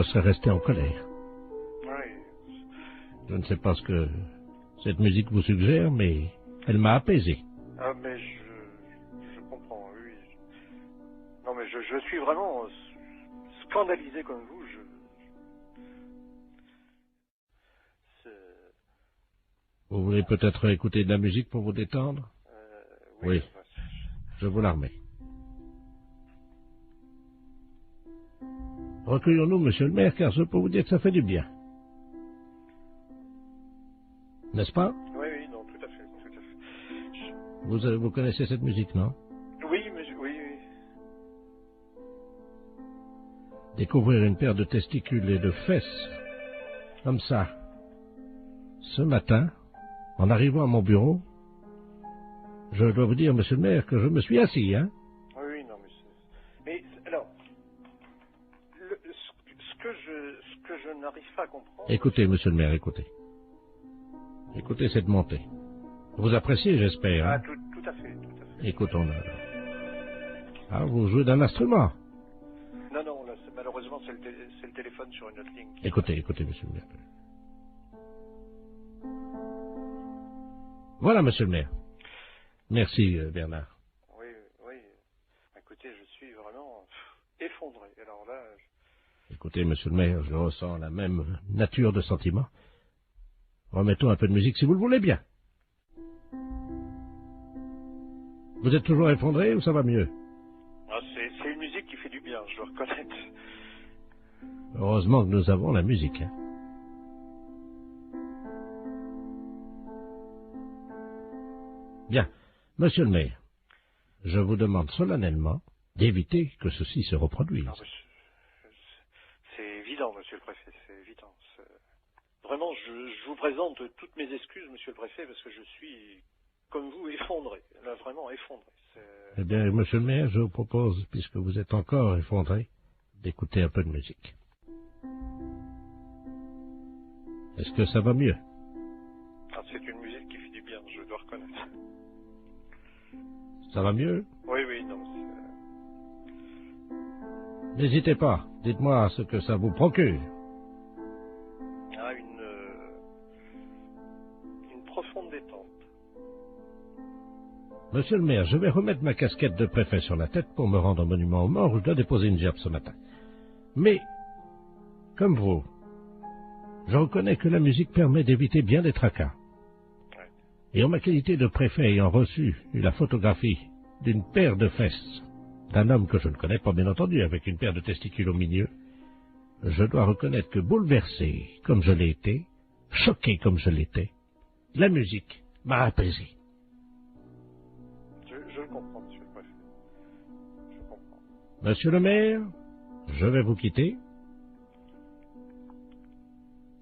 serais resté en colère. Je ne sais pas ce que cette musique vous suggère, mais elle m'a apaisé. Ah, mais je comprends, oui. Non, mais je suis vraiment scandalisé comme vous. Vous voulez peut-être écouter de la musique pour vous détendre? Oui. Je vous la remets. Recueillons-nous, monsieur le maire, car je peux vous dire que ça fait du bien. N'est-ce pas? Oui, non, tout à Vous connaissez cette musique, non? Oui, monsieur, oui, oui. Découvrir une paire de testicules et de fesses, comme ça, ce matin, en arrivant à mon bureau, je dois vous dire, monsieur le maire, que je me suis assis, hein? Oui, non, mais alors, ce que je n'arrive pas à comprendre... Écoutez, monsieur le maire, écoutez. Écoutez cette montée. Vous appréciez, j'espère, hein? Ah, tout à fait, tout à fait. Écoutons-la. Ah, vous jouez d'un instrument? Non, non, là, malheureusement, c'est le téléphone sur une autre ligne. Écoutez, monsieur le maire. Voilà, monsieur le maire. Merci, Bernard. Oui, oui. Écoutez, je suis vraiment effondré. Alors là... Écoutez, monsieur le maire, je ressens la même nature de sentiment. Remettons un peu de musique, si vous le voulez bien. Vous êtes toujours effondré ou ça va mieux? Ah, c'est une musique qui fait du bien, je dois reconnaître. Heureusement que nous avons la musique, hein. Bien. Monsieur le maire, je vous demande solennellement d'éviter que ceci se reproduise. Non, c'est évident, monsieur le préfet, c'est évident. Vraiment, je vous présente toutes mes excuses, monsieur le préfet, parce que je suis, comme vous, effondré. Là, vraiment effondré. Eh bien, monsieur le maire, je vous propose, puisque vous êtes encore effondré, d'écouter un peu de musique. Est-ce que ça va mieux? Ah, c'est une musique qui fait du bien, je dois reconnaître. Ça va mieux? Oui, oui, non, N'hésitez pas, dites-moi ce que ça vous procure. Ah, une profonde détente. Monsieur le maire, je vais remettre ma casquette de préfet sur la tête pour me rendre au monument aux morts où je dois déposer une gerbe ce matin. Mais, comme vous, je reconnais que la musique permet d'éviter bien des tracas. Et en ma qualité de préfet ayant reçu la photographie d'une paire de fesses d'un homme que je ne connais pas, bien entendu, avec une paire de testicules au milieu, je dois reconnaître que bouleversé comme je l'ai été, choqué comme je l'étais, la musique m'a apaisé. Je le comprends, monsieur le préfet. Je comprends. Monsieur le maire, je vais vous quitter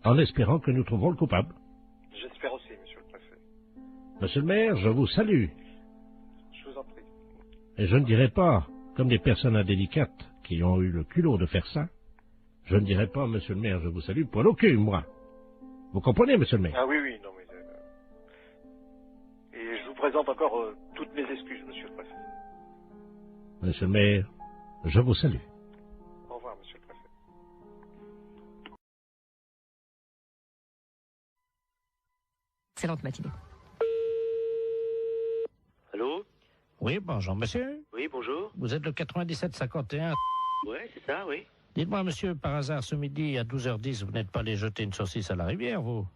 en espérant que nous trouverons le coupable. J'espère aussi, monsieur le préfet. Monsieur le maire, je vous salue. Je vous en prie. Et je ne dirai pas, comme des personnes indélicates qui ont eu le culot de faire ça, je ne dirai pas, monsieur le maire, je vous salue, poil au cul, moi. Vous comprenez, monsieur le maire? Ah oui, oui, non, mais... Et je vous présente encore toutes mes excuses, monsieur le préfet. Monsieur le maire, je vous salue. Au revoir, monsieur le préfet. Excellente matinée. Allô? Oui, bonjour, monsieur. Oui, bonjour. Vous êtes le 9751. Ouais, c'est ça, oui. Dites-moi, monsieur, par hasard, ce midi, à 12h10, vous n'êtes pas allé jeter une saucisse à la rivière, vous?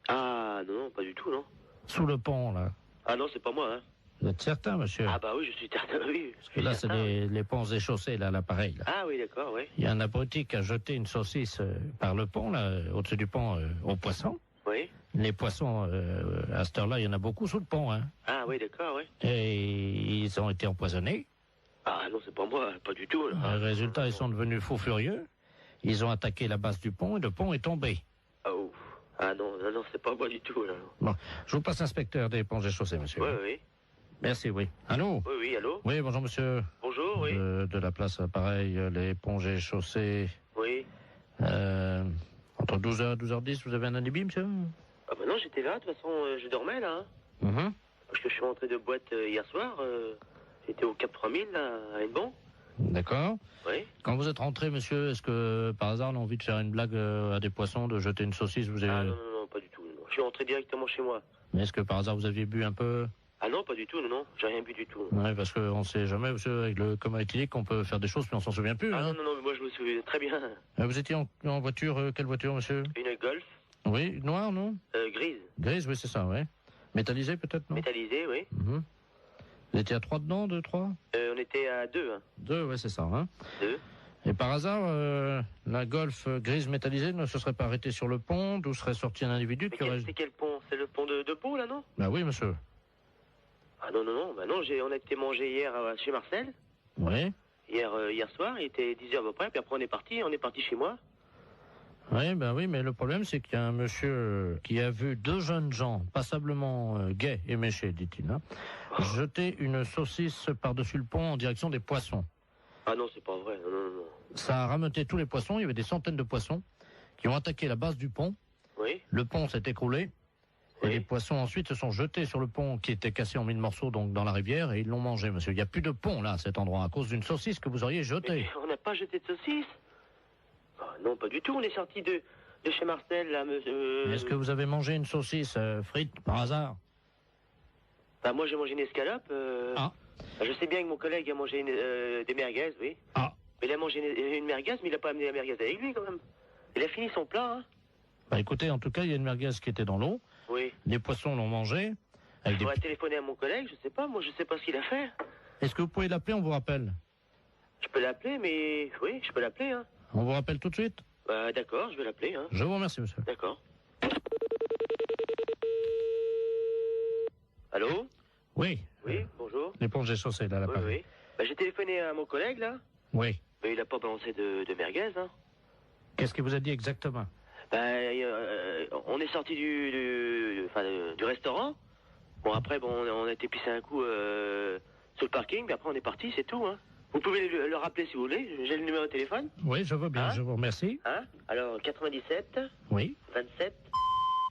Ah, non, pas du tout, non. Sous le pont, là. Ah non, c'est pas moi, hein. Vous êtes certain, monsieur? Ah bah oui, je suis certain, oui. Parce que là, c'est les ponts et chaussées, là, l'appareil, là. Ah oui, d'accord, oui. Il y a un abruti qui a jeté une saucisse par le pont, là, au-dessus du pont, aux poissons. Oui. Les poissons, à cette heure-là, il y en a beaucoup sous le pont, hein. Ah oui, d'accord, oui. Et ils ont été empoisonnés. Ah non, c'est pas moi, pas du tout, là. Résultat, ils sont devenus fous furieux. Ils ont attaqué la base du pont et le pont est tombé. Oh. Ah non, non, non, c'est pas moi du tout, là. Bon, je vous passe l'inspecteur des ponts et chaussées, monsieur. Oui, oui. Merci, oui. Allô? Oui, oui, allô? Oui, bonjour, monsieur. Bonjour, oui. De la place, pareil, les ponts et chaussées. Oui. Entre 12h et 12h10, vous avez un alibi, monsieur? Ah bah non, j'étais là, de toute façon, je dormais, là. Parce que je suis rentré de boîte hier soir. J'étais au Cap 3000, là, à Hennebon. D'accord. Oui. Quand vous êtes rentré, monsieur, est-ce que, par hasard, on a envie de faire une blague à des poissons, de jeter une saucisse, vous avez... Ah non, non, non, pas du tout. Non. Je suis rentré directement chez moi. Mais est-ce que, par hasard, vous aviez bu un peu? Ah non, pas du tout, non, non. J'ai rien bu du tout. Oui, parce qu'on ne sait jamais, monsieur, avec le coma éthylique, qu'on peut faire des choses, mais on s'en souvient plus. Ah hein. non, non, non, mais moi, je me souviens très bien. Vous étiez en voiture, quelle voiture, monsieur? Une Golf. Oui, noire, non? Grise. Grise, oui, c'est ça, oui. Métallisée, peut-être, non? Métallisée, oui. Vous étiez à 3 dedans, 2, 3? On était à 2, hein. 2, oui, c'est ça, hein. 2. Et par hasard, la Golf grise métallisée ne se serait pas arrêtée sur le pont, d'où serait sorti un individu Mais qui aurait... c'est quel pont? C'est le pont de Pau, là, non? Ben oui, monsieur. Ah Ah non, on a été manger hier chez Marcel. Oui. Hier soir, il était 10h à peu près, puis après on est parti chez moi. Oui, mais le problème, c'est qu'il y a un monsieur qui a vu deux jeunes gens, passablement gais et méchés, dit-il, jeter une saucisse par-dessus le pont en direction des poissons. Ah non, c'est pas vrai, non. Ça a rameuté tous les poissons, il y avait des centaines de poissons qui ont attaqué la base du pont. Oui. Le pont s'est écroulé, et les poissons ensuite se sont jetés sur le pont qui était cassé en 1000 morceaux, donc dans la rivière, et ils l'ont mangé, monsieur. Il n'y a plus de pont, là, à cet endroit, à cause d'une saucisse que vous auriez jetée. Mais on n'a pas jeté de saucisse. Non, pas du tout. On est sorti de chez Marcel, là, monsieur. Est-ce que vous avez mangé une saucisse frite, par hasard? Bah, moi, j'ai mangé une escalope. Je sais bien que mon collègue a mangé des merguez, oui. Ah. Mais il a mangé une merguez, mais il n'a pas amené la merguez avec lui, quand même. Il a fini son plat, hein. Bah, écoutez, en tout cas, il y a une merguez qui était dans l'eau. Oui. Les poissons l'ont mangé. Il faudrait téléphoner à mon collègue, je sais pas. Moi, je sais pas ce qu'il a fait. Est-ce que vous pouvez l'appeler, on vous rappelle? Je peux l'appeler, mais... Oui, je peux l'appeler, hein. On vous rappelle tout de suite? Bah, d'accord, je vais l'appeler, hein. Je vous remercie, monsieur. D'accord. Allô? Oui. Oui, bonjour. L'éponge des chaussées, là, l'appareil. Oui. Bah, j'ai téléphoné à mon collègue, là. Oui. Mais il a pas balancé de merguez, hein. Qu'est-ce qu'il vous a dit exactement? Bah, on est sorti du restaurant. Bon, après, on a été pisser un coup sur le parking, puis après on est parti, c'est tout, hein. Vous pouvez le rappeler si vous voulez, j'ai le numéro de téléphone. Oui, je veux bien, je vous remercie. Alors, 97. Oui. 27.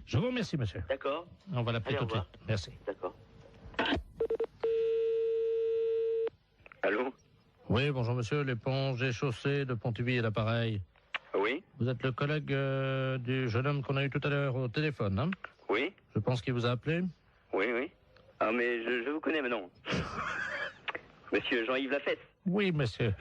Je vous remercie, monsieur. D'accord. On va l'appeler tout de suite. Merci. D'accord. Allô? Oui, bonjour monsieur, l'éponge des chaussées de Pontivy à l'appareil. Oui. Vous êtes le collègue du jeune homme qu'on a eu tout à l'heure au téléphone, hein? Oui. Je pense qu'il vous a appelé. Oui. Ah, mais je vous connais maintenant. Monsieur Jean-Yves Lafesse. Oui, monsieur.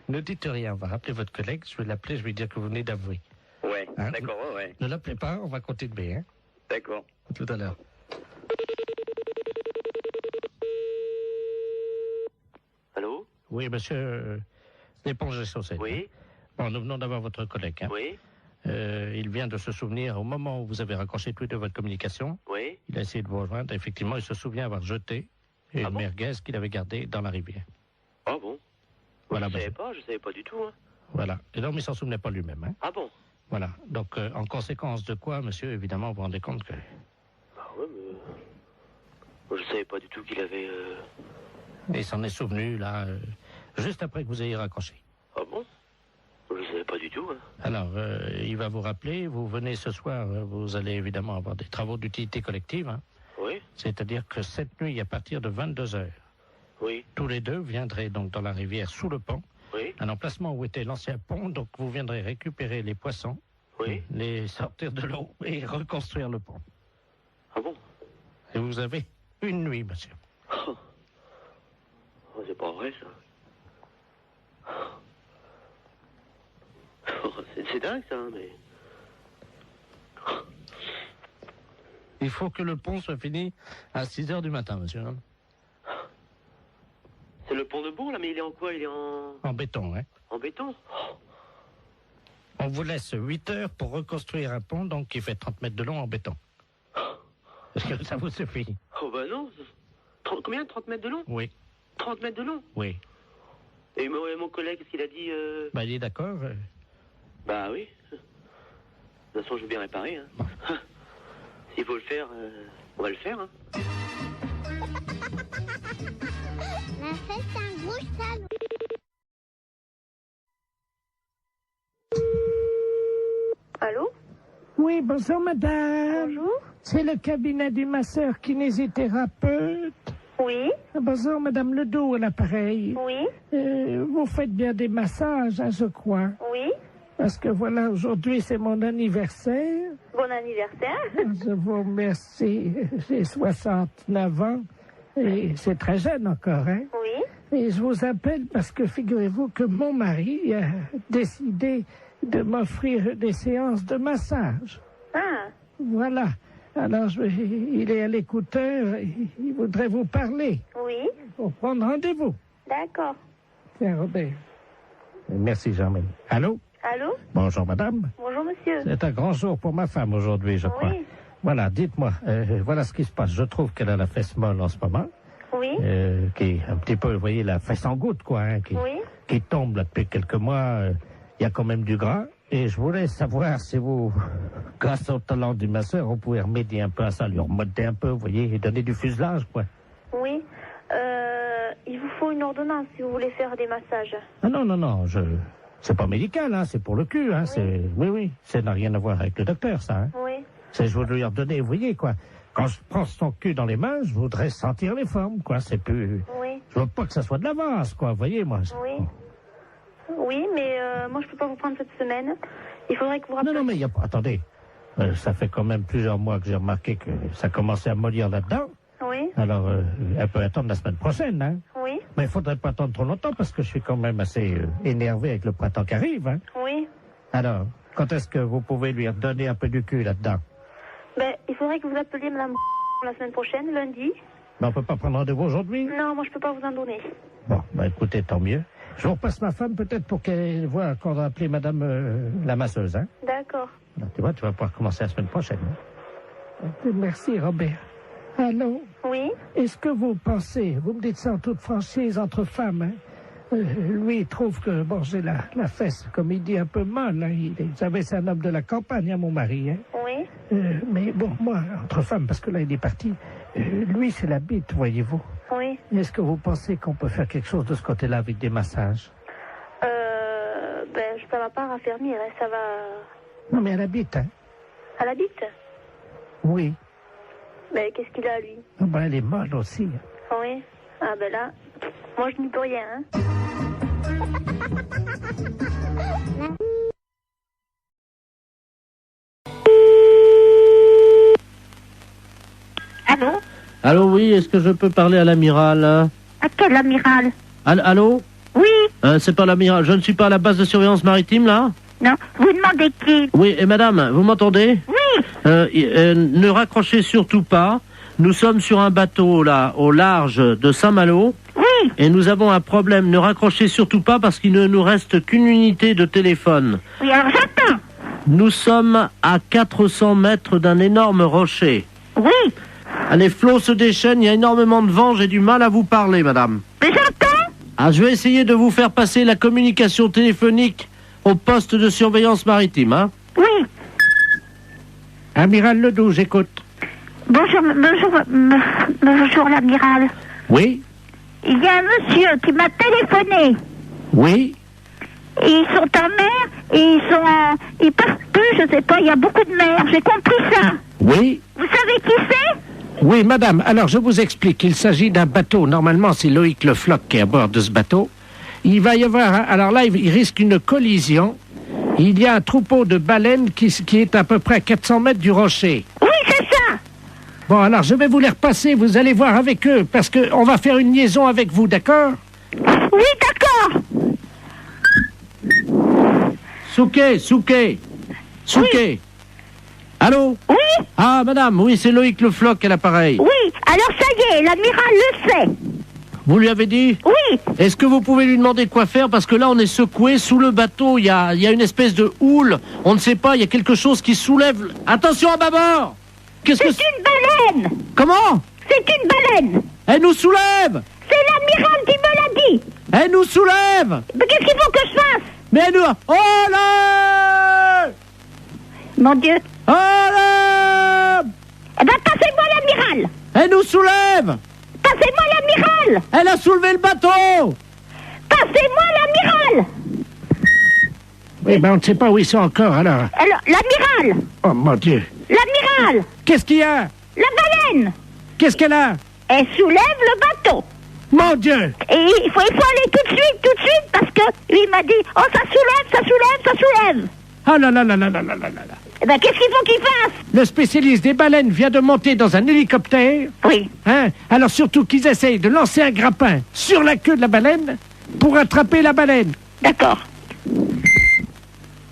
Ne dites rien, on va rappeler votre collègue, je vais l'appeler, je vais dire que vous venez d'avouer. Ouais, hein? D'accord, ouais. Ne l'appelez pas, on va continuer, hein? D'accord. À tout à l'heure. Allô? Oui, monsieur, l'éponge des chaussettes. Oui. Hein? Bon, nous venons d'avoir votre collègue, hein? Oui. Il vient de se souvenir, au moment où vous avez raccroché tous les deux votre communication, oui. Il a essayé de vous rejoindre, effectivement, il se souvient avoir jeté une merguez qu'il avait gardée dans la rivière. Ah bon? Voilà, je savais pas du tout, hein. Voilà, et donc il s'en souvenait pas lui-même, hein. Ah bon? Voilà, donc en conséquence de quoi, monsieur, évidemment, vous vous rendez compte que... Ah ouais, mais... Moi, je savais pas du tout qu'il avait... Et il s'en est souvenu, là, juste après que vous ayez raccroché. Ah bon? Je savais pas du tout, hein. Alors, il va vous rappeler, vous venez ce soir, vous allez évidemment avoir des travaux d'utilité collective, hein. Oui. C'est-à-dire que cette nuit, à partir de 22h, oui. Tous les deux viendraient donc dans la rivière sous le pont, oui. Un emplacement où était l'ancien pont, donc vous viendrez récupérer les poissons, oui. Les sortir de l'eau et reconstruire le pont. Ah bon? Et vous avez une nuit, monsieur. Oh, c'est pas vrai, ça. C'est dingue, ça, mais... Il faut que le pont soit fini à 6h du matin, monsieur. C'est le pont de Bourg, là, mais il est en quoi? Il est en béton, hein. En béton? On vous laisse 8 heures pour reconstruire un pont, donc qui fait 30 mètres de long en béton. Est-ce que ça vous suffit? Oh, bah non. Combien? 30 mètres de long? Oui. 30 mètres de long? Oui. Et mon collègue, qu'est-ce qu'il a dit? Bah, il est d'accord. Bah oui. De toute façon, je veux bien réparer, hein. Bon. S'il faut le faire, on va le faire, hein. La fête, c'est un gros salon. Allô? Oui, bonjour madame. Bonjour. C'est le cabinet du masseur kinésithérapeute. Oui. Bonjour madame Ledoux à l'appareil. Oui. Vous faites bien des massages, hein, je crois. Oui. Parce que voilà, aujourd'hui c'est mon anniversaire. Bon anniversaire. Je vous remercie. J'ai 69 ans et c'est très jeune encore, hein? Oui. Et je vous appelle parce que figurez-vous que mon mari a décidé de m'offrir des séances de massage. Ah. Voilà. Alors, il est à l'écouteur, il voudrait vous parler. Oui. Pour prendre rendez-vous. D'accord. Tiens, Robert. Merci, Jean-Marie. Allô? Allô? Bonjour, madame. Bonjour, monsieur. C'est un grand jour pour ma femme aujourd'hui, je crois. Oui. Voilà, dites-moi, voilà ce qui se passe. Je trouve qu'elle a la fesse molle en ce moment. Oui. Qui est un petit peu, vous voyez, la fesse en goutte, quoi, hein, qui tombe là depuis quelques mois. Il y a quand même du gras. Et je voulais savoir si vous, grâce au talent du masseur, vous pouvez remédier un peu à ça, lui remonter un peu, vous voyez, et donner du fuselage, quoi. Oui. Il vous faut une ordonnance si vous voulez faire des massages. Ah non, c'est pas médical, hein, c'est pour le cul, hein, oui, ça n'a rien à voir avec le docteur, ça, hein. Oui. Je voudrais lui redonner, vous voyez, quoi. Quand je prends son cul dans les mains, je voudrais sentir les formes, quoi, c'est plus... Oui. Je veux pas que ça soit de l'avance, quoi, vous voyez, moi. Oui. Oui, mais moi, je peux pas vous prendre cette semaine. Il faudrait que vous rappeliez... Non, mais il y a pas... Attendez, ça fait quand même plusieurs mois que j'ai remarqué que ça commençait à mollir là-dedans. Oui. Alors, elle peut attendre la semaine prochaine, hein. Oui. Mais il faudrait pas attendre trop longtemps, parce que je suis quand même assez énervé avec le printemps qui arrive, hein. Oui. Alors, quand est-ce que vous pouvez lui redonner un peu du cul là-dedans? Ben, il faudrait que vous appeliez madame la semaine prochaine, lundi. Mais on peut pas prendre rendez-vous aujourd'hui? Non, moi, je peux pas vous en donner. Bon, écoutez, tant mieux. Je vous repasse ma femme peut-être pour qu'elle voit qu'on va appeler madame la masseuse, hein. D'accord. Tu vois, tu vas pouvoir commencer la semaine prochaine. Hein? Merci, Robert. Allô? Oui? Est-ce que vous pensez, vous me dites ça en toute franchise entre femmes, hein? Lui, il trouve que, bon, j'ai la fesse, comme il dit, un peu molle, hein. Vous savez, c'est un homme de la campagne, hein, mon mari, hein. Oui. Mais bon, moi, entre femmes, parce que là, il est parti, lui, c'est la bite, voyez-vous. Oui. Est-ce que vous pensez qu'on peut faire quelque chose de ce côté-là avec des massages? Ben, ça va pas raffermir, hein, ça va... Non, mais elle habite, hein. Elle habite? Oui. Ben, qu'est-ce qu'il a, lui? Ah ben, elle est molle aussi. Oui. Ah ben là, moi, je n'y peux rien, hein. Allô? Allô, oui, est-ce que je peux parler à l'amiral? À quel amiral? Allô? Oui. C'est pas l'amiral, je ne suis pas à la base de surveillance maritime, là? Non, vous demandez qui? Oui, et madame, vous m'entendez? Oui. Ne raccrochez surtout pas. Nous sommes sur un bateau, là, au large de Saint-Malo. Oui. Et nous avons un problème. Ne raccrochez surtout pas parce qu'il ne nous reste qu'une unité de téléphone. Oui, alors j'attends. Nous sommes à 400 mètres d'un énorme rocher. Oui. Les flots se déchaînent, il y a énormément de vent, j'ai du mal à vous parler, madame. Mais j'entends. Ah, je vais essayer de vous faire passer la communication téléphonique au poste de surveillance maritime, hein? Oui. Amiral Ledoux, j'écoute. Bonjour l'amiral. Oui. Il y a un monsieur qui m'a téléphoné. Oui. Et ils sont en mer, et ils peuvent plus, je sais pas, il y a beaucoup de mer, j'ai compris ça. Oui. Vous savez qui c'est? Oui, madame, alors je vous explique. Il s'agit d'un bateau. Normalement, c'est Loïc Le Floch qui est à bord de ce bateau. Il va y avoir, alors là, il risque une collision. Il y a un troupeau de baleines qui est à peu près à 400 mètres du rocher. Oui, c'est ça. Bon, alors je vais vous les repasser, vous allez voir avec eux, parce qu'on va faire une liaison avec vous, d'accord? Oui, d'accord. Souquet. Oui. Allô? Oui. Ah, madame, oui, c'est Loïc Le Floch à l'appareil. Oui, alors ça y est, l'amiral le sait. Vous lui avez dit? Oui. Est-ce que vous pouvez lui demander quoi faire? Parce que là, on est secoué sous le bateau. Il y a une espèce de houle. On ne sait pas, il y a quelque chose qui soulève. Attention à bâbord! C'est une baleine. Comment? C'est une baleine. Elle nous soulève! C'est l'amiral qui me l'a dit. Elle nous soulève! Mais qu'est-ce qu'il faut que je fasse? Mais elle nous... Oh là! Mon Dieu. Oh là! Eh ben, passez-moi l'amiral. Elle nous soulève! Passez-moi l'amiral. Elle a soulevé le bateau! Passez-moi l'amiral. Oui, ben on ne sait pas où ils sont encore, alors. Alors, l'amiral. Oh, mon Dieu. L'amiral. Qu'est-ce qu'il y a? La baleine. Qu'est-ce qu'elle a? Elle soulève le bateau. Mon Dieu. Et il faut aller tout de suite, parce que lui m'a dit, oh, ça soulève. Ah là là là là là là là là. Eh ben, qu'est-ce qu'il faut qu'il fasse? Le spécialiste des baleines vient de monter dans un hélicoptère. Oui. Hein? Alors surtout qu'ils essayent de lancer un grappin sur la queue de la baleine pour attraper la baleine. D'accord.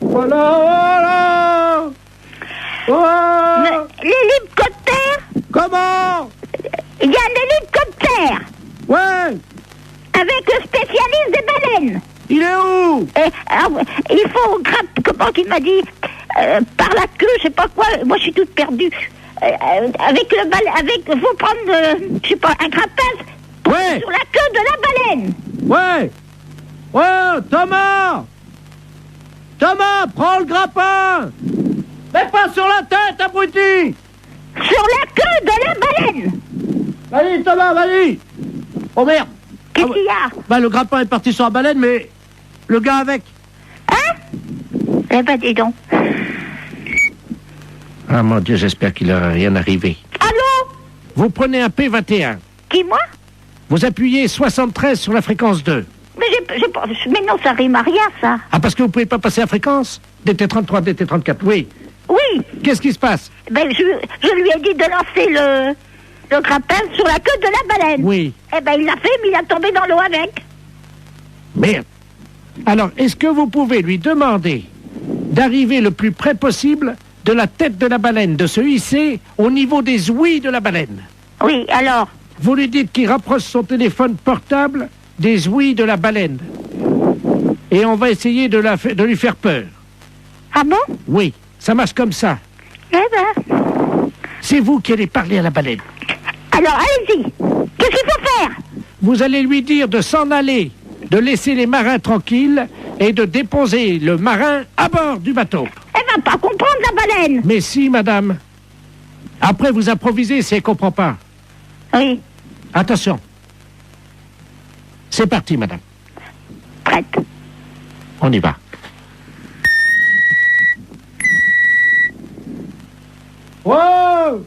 Voilà. L'hélicoptère? Comment? Il y a un hélicoptère. Ouais. Avec le spécialiste des baleines. Il est où? Il faut grimper, comment il m'a dit, par la queue, je sais pas quoi. Moi, je suis toute perdue. avec le balai, faut prendre, je sais pas, un grappin Ouais. sur la queue de la baleine. Ouais. Oh, Thomas, prends le grappin. Mais pas sur la tête, abruti. Sur la queue de la baleine. Vas-y, Thomas, vas-y. Oh merde. Qu'est-ce qu'il y a? Bah, le grappin est parti sur la baleine, mais le gars avec. Hein? Eh ben, dis donc. Ah mon Dieu, j'espère qu'il n'aura rien arrivé. Allô? Vous prenez un P21. Qui, moi? Vous appuyez 73 sur la fréquence 2. Mais non, ça rime à rien, ça. Ah, parce que vous pouvez pas passer la fréquence? DT33, DT34, oui. Oui. Qu'est-ce qui se passe? Ben, je lui ai dit de lancer le grappin sur la queue de la baleine. Oui. Eh ben, il l'a fait, mais il a tombé dans l'eau avec. Merde. Alors, est-ce que vous pouvez lui demander d'arriver le plus près possible de la tête de la baleine, de se hisser au niveau des ouïes de la baleine? Oui, alors? Vous lui dites qu'il rapproche son téléphone portable des ouïes de la baleine. Et on va essayer de lui faire peur. Ah bon? Oui, ça marche comme ça. Eh ben... C'est vous qui allez parler à la baleine. Alors, allez-y. Qu'est-ce qu'il faut faire? Vous allez lui dire de s'en aller, de laisser les marins tranquilles et de déposer le marin à bord du bateau. Elle va pas comprendre, la baleine. Mais si, madame. Après, vous improvisez si elle comprend pas. Oui. Attention. C'est parti, madame. Prête. On y va. Wow!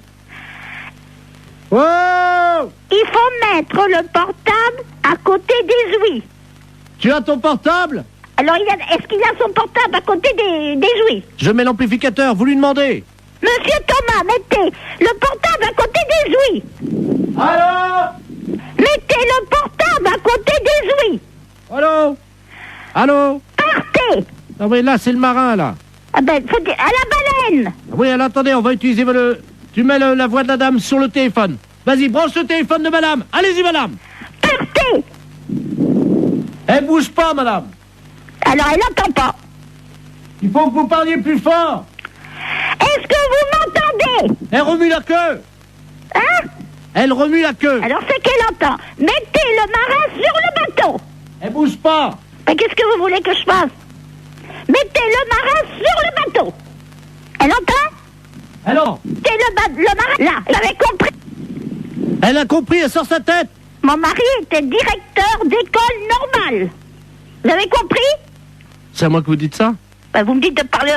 Wow! Il faut mettre le portable à côté des ouïes. Tu as ton portable? Alors, est-ce qu'il a son portable à côté des ouïes? Je mets l'amplificateur, vous lui demandez. Monsieur Thomas, mettez le portable à côté des ouïes. Allô? Mettez le portable à côté des ouïes. Allô? Allô? Partez. Ah oui, là, c'est le marin, là. Ah ben, faut dire, à la baleine. Oui, alors attendez, on va utiliser Tu mets la voix de la dame sur le téléphone. Vas-y, branche le téléphone de madame. Allez-y, madame. Partez. Elle bouge pas, madame. Alors, elle n'entend pas. Il faut que vous parliez plus fort. Est-ce que vous m'entendez? Elle remue la queue. Hein? Elle remue la queue. Alors, c'est qu'elle entend. Mettez le marin sur le bateau. Elle bouge pas. Mais qu'est-ce que vous voulez que je fasse? Mettez le marin sur le bateau. Elle entend? Alors? Mettez le marin là. Vous avez compris? Elle a compris, elle sort sa tête. Mon mari était directeur d'école normale. Vous avez compris? C'est à moi que vous dites ça? Ben, vous me dites de parler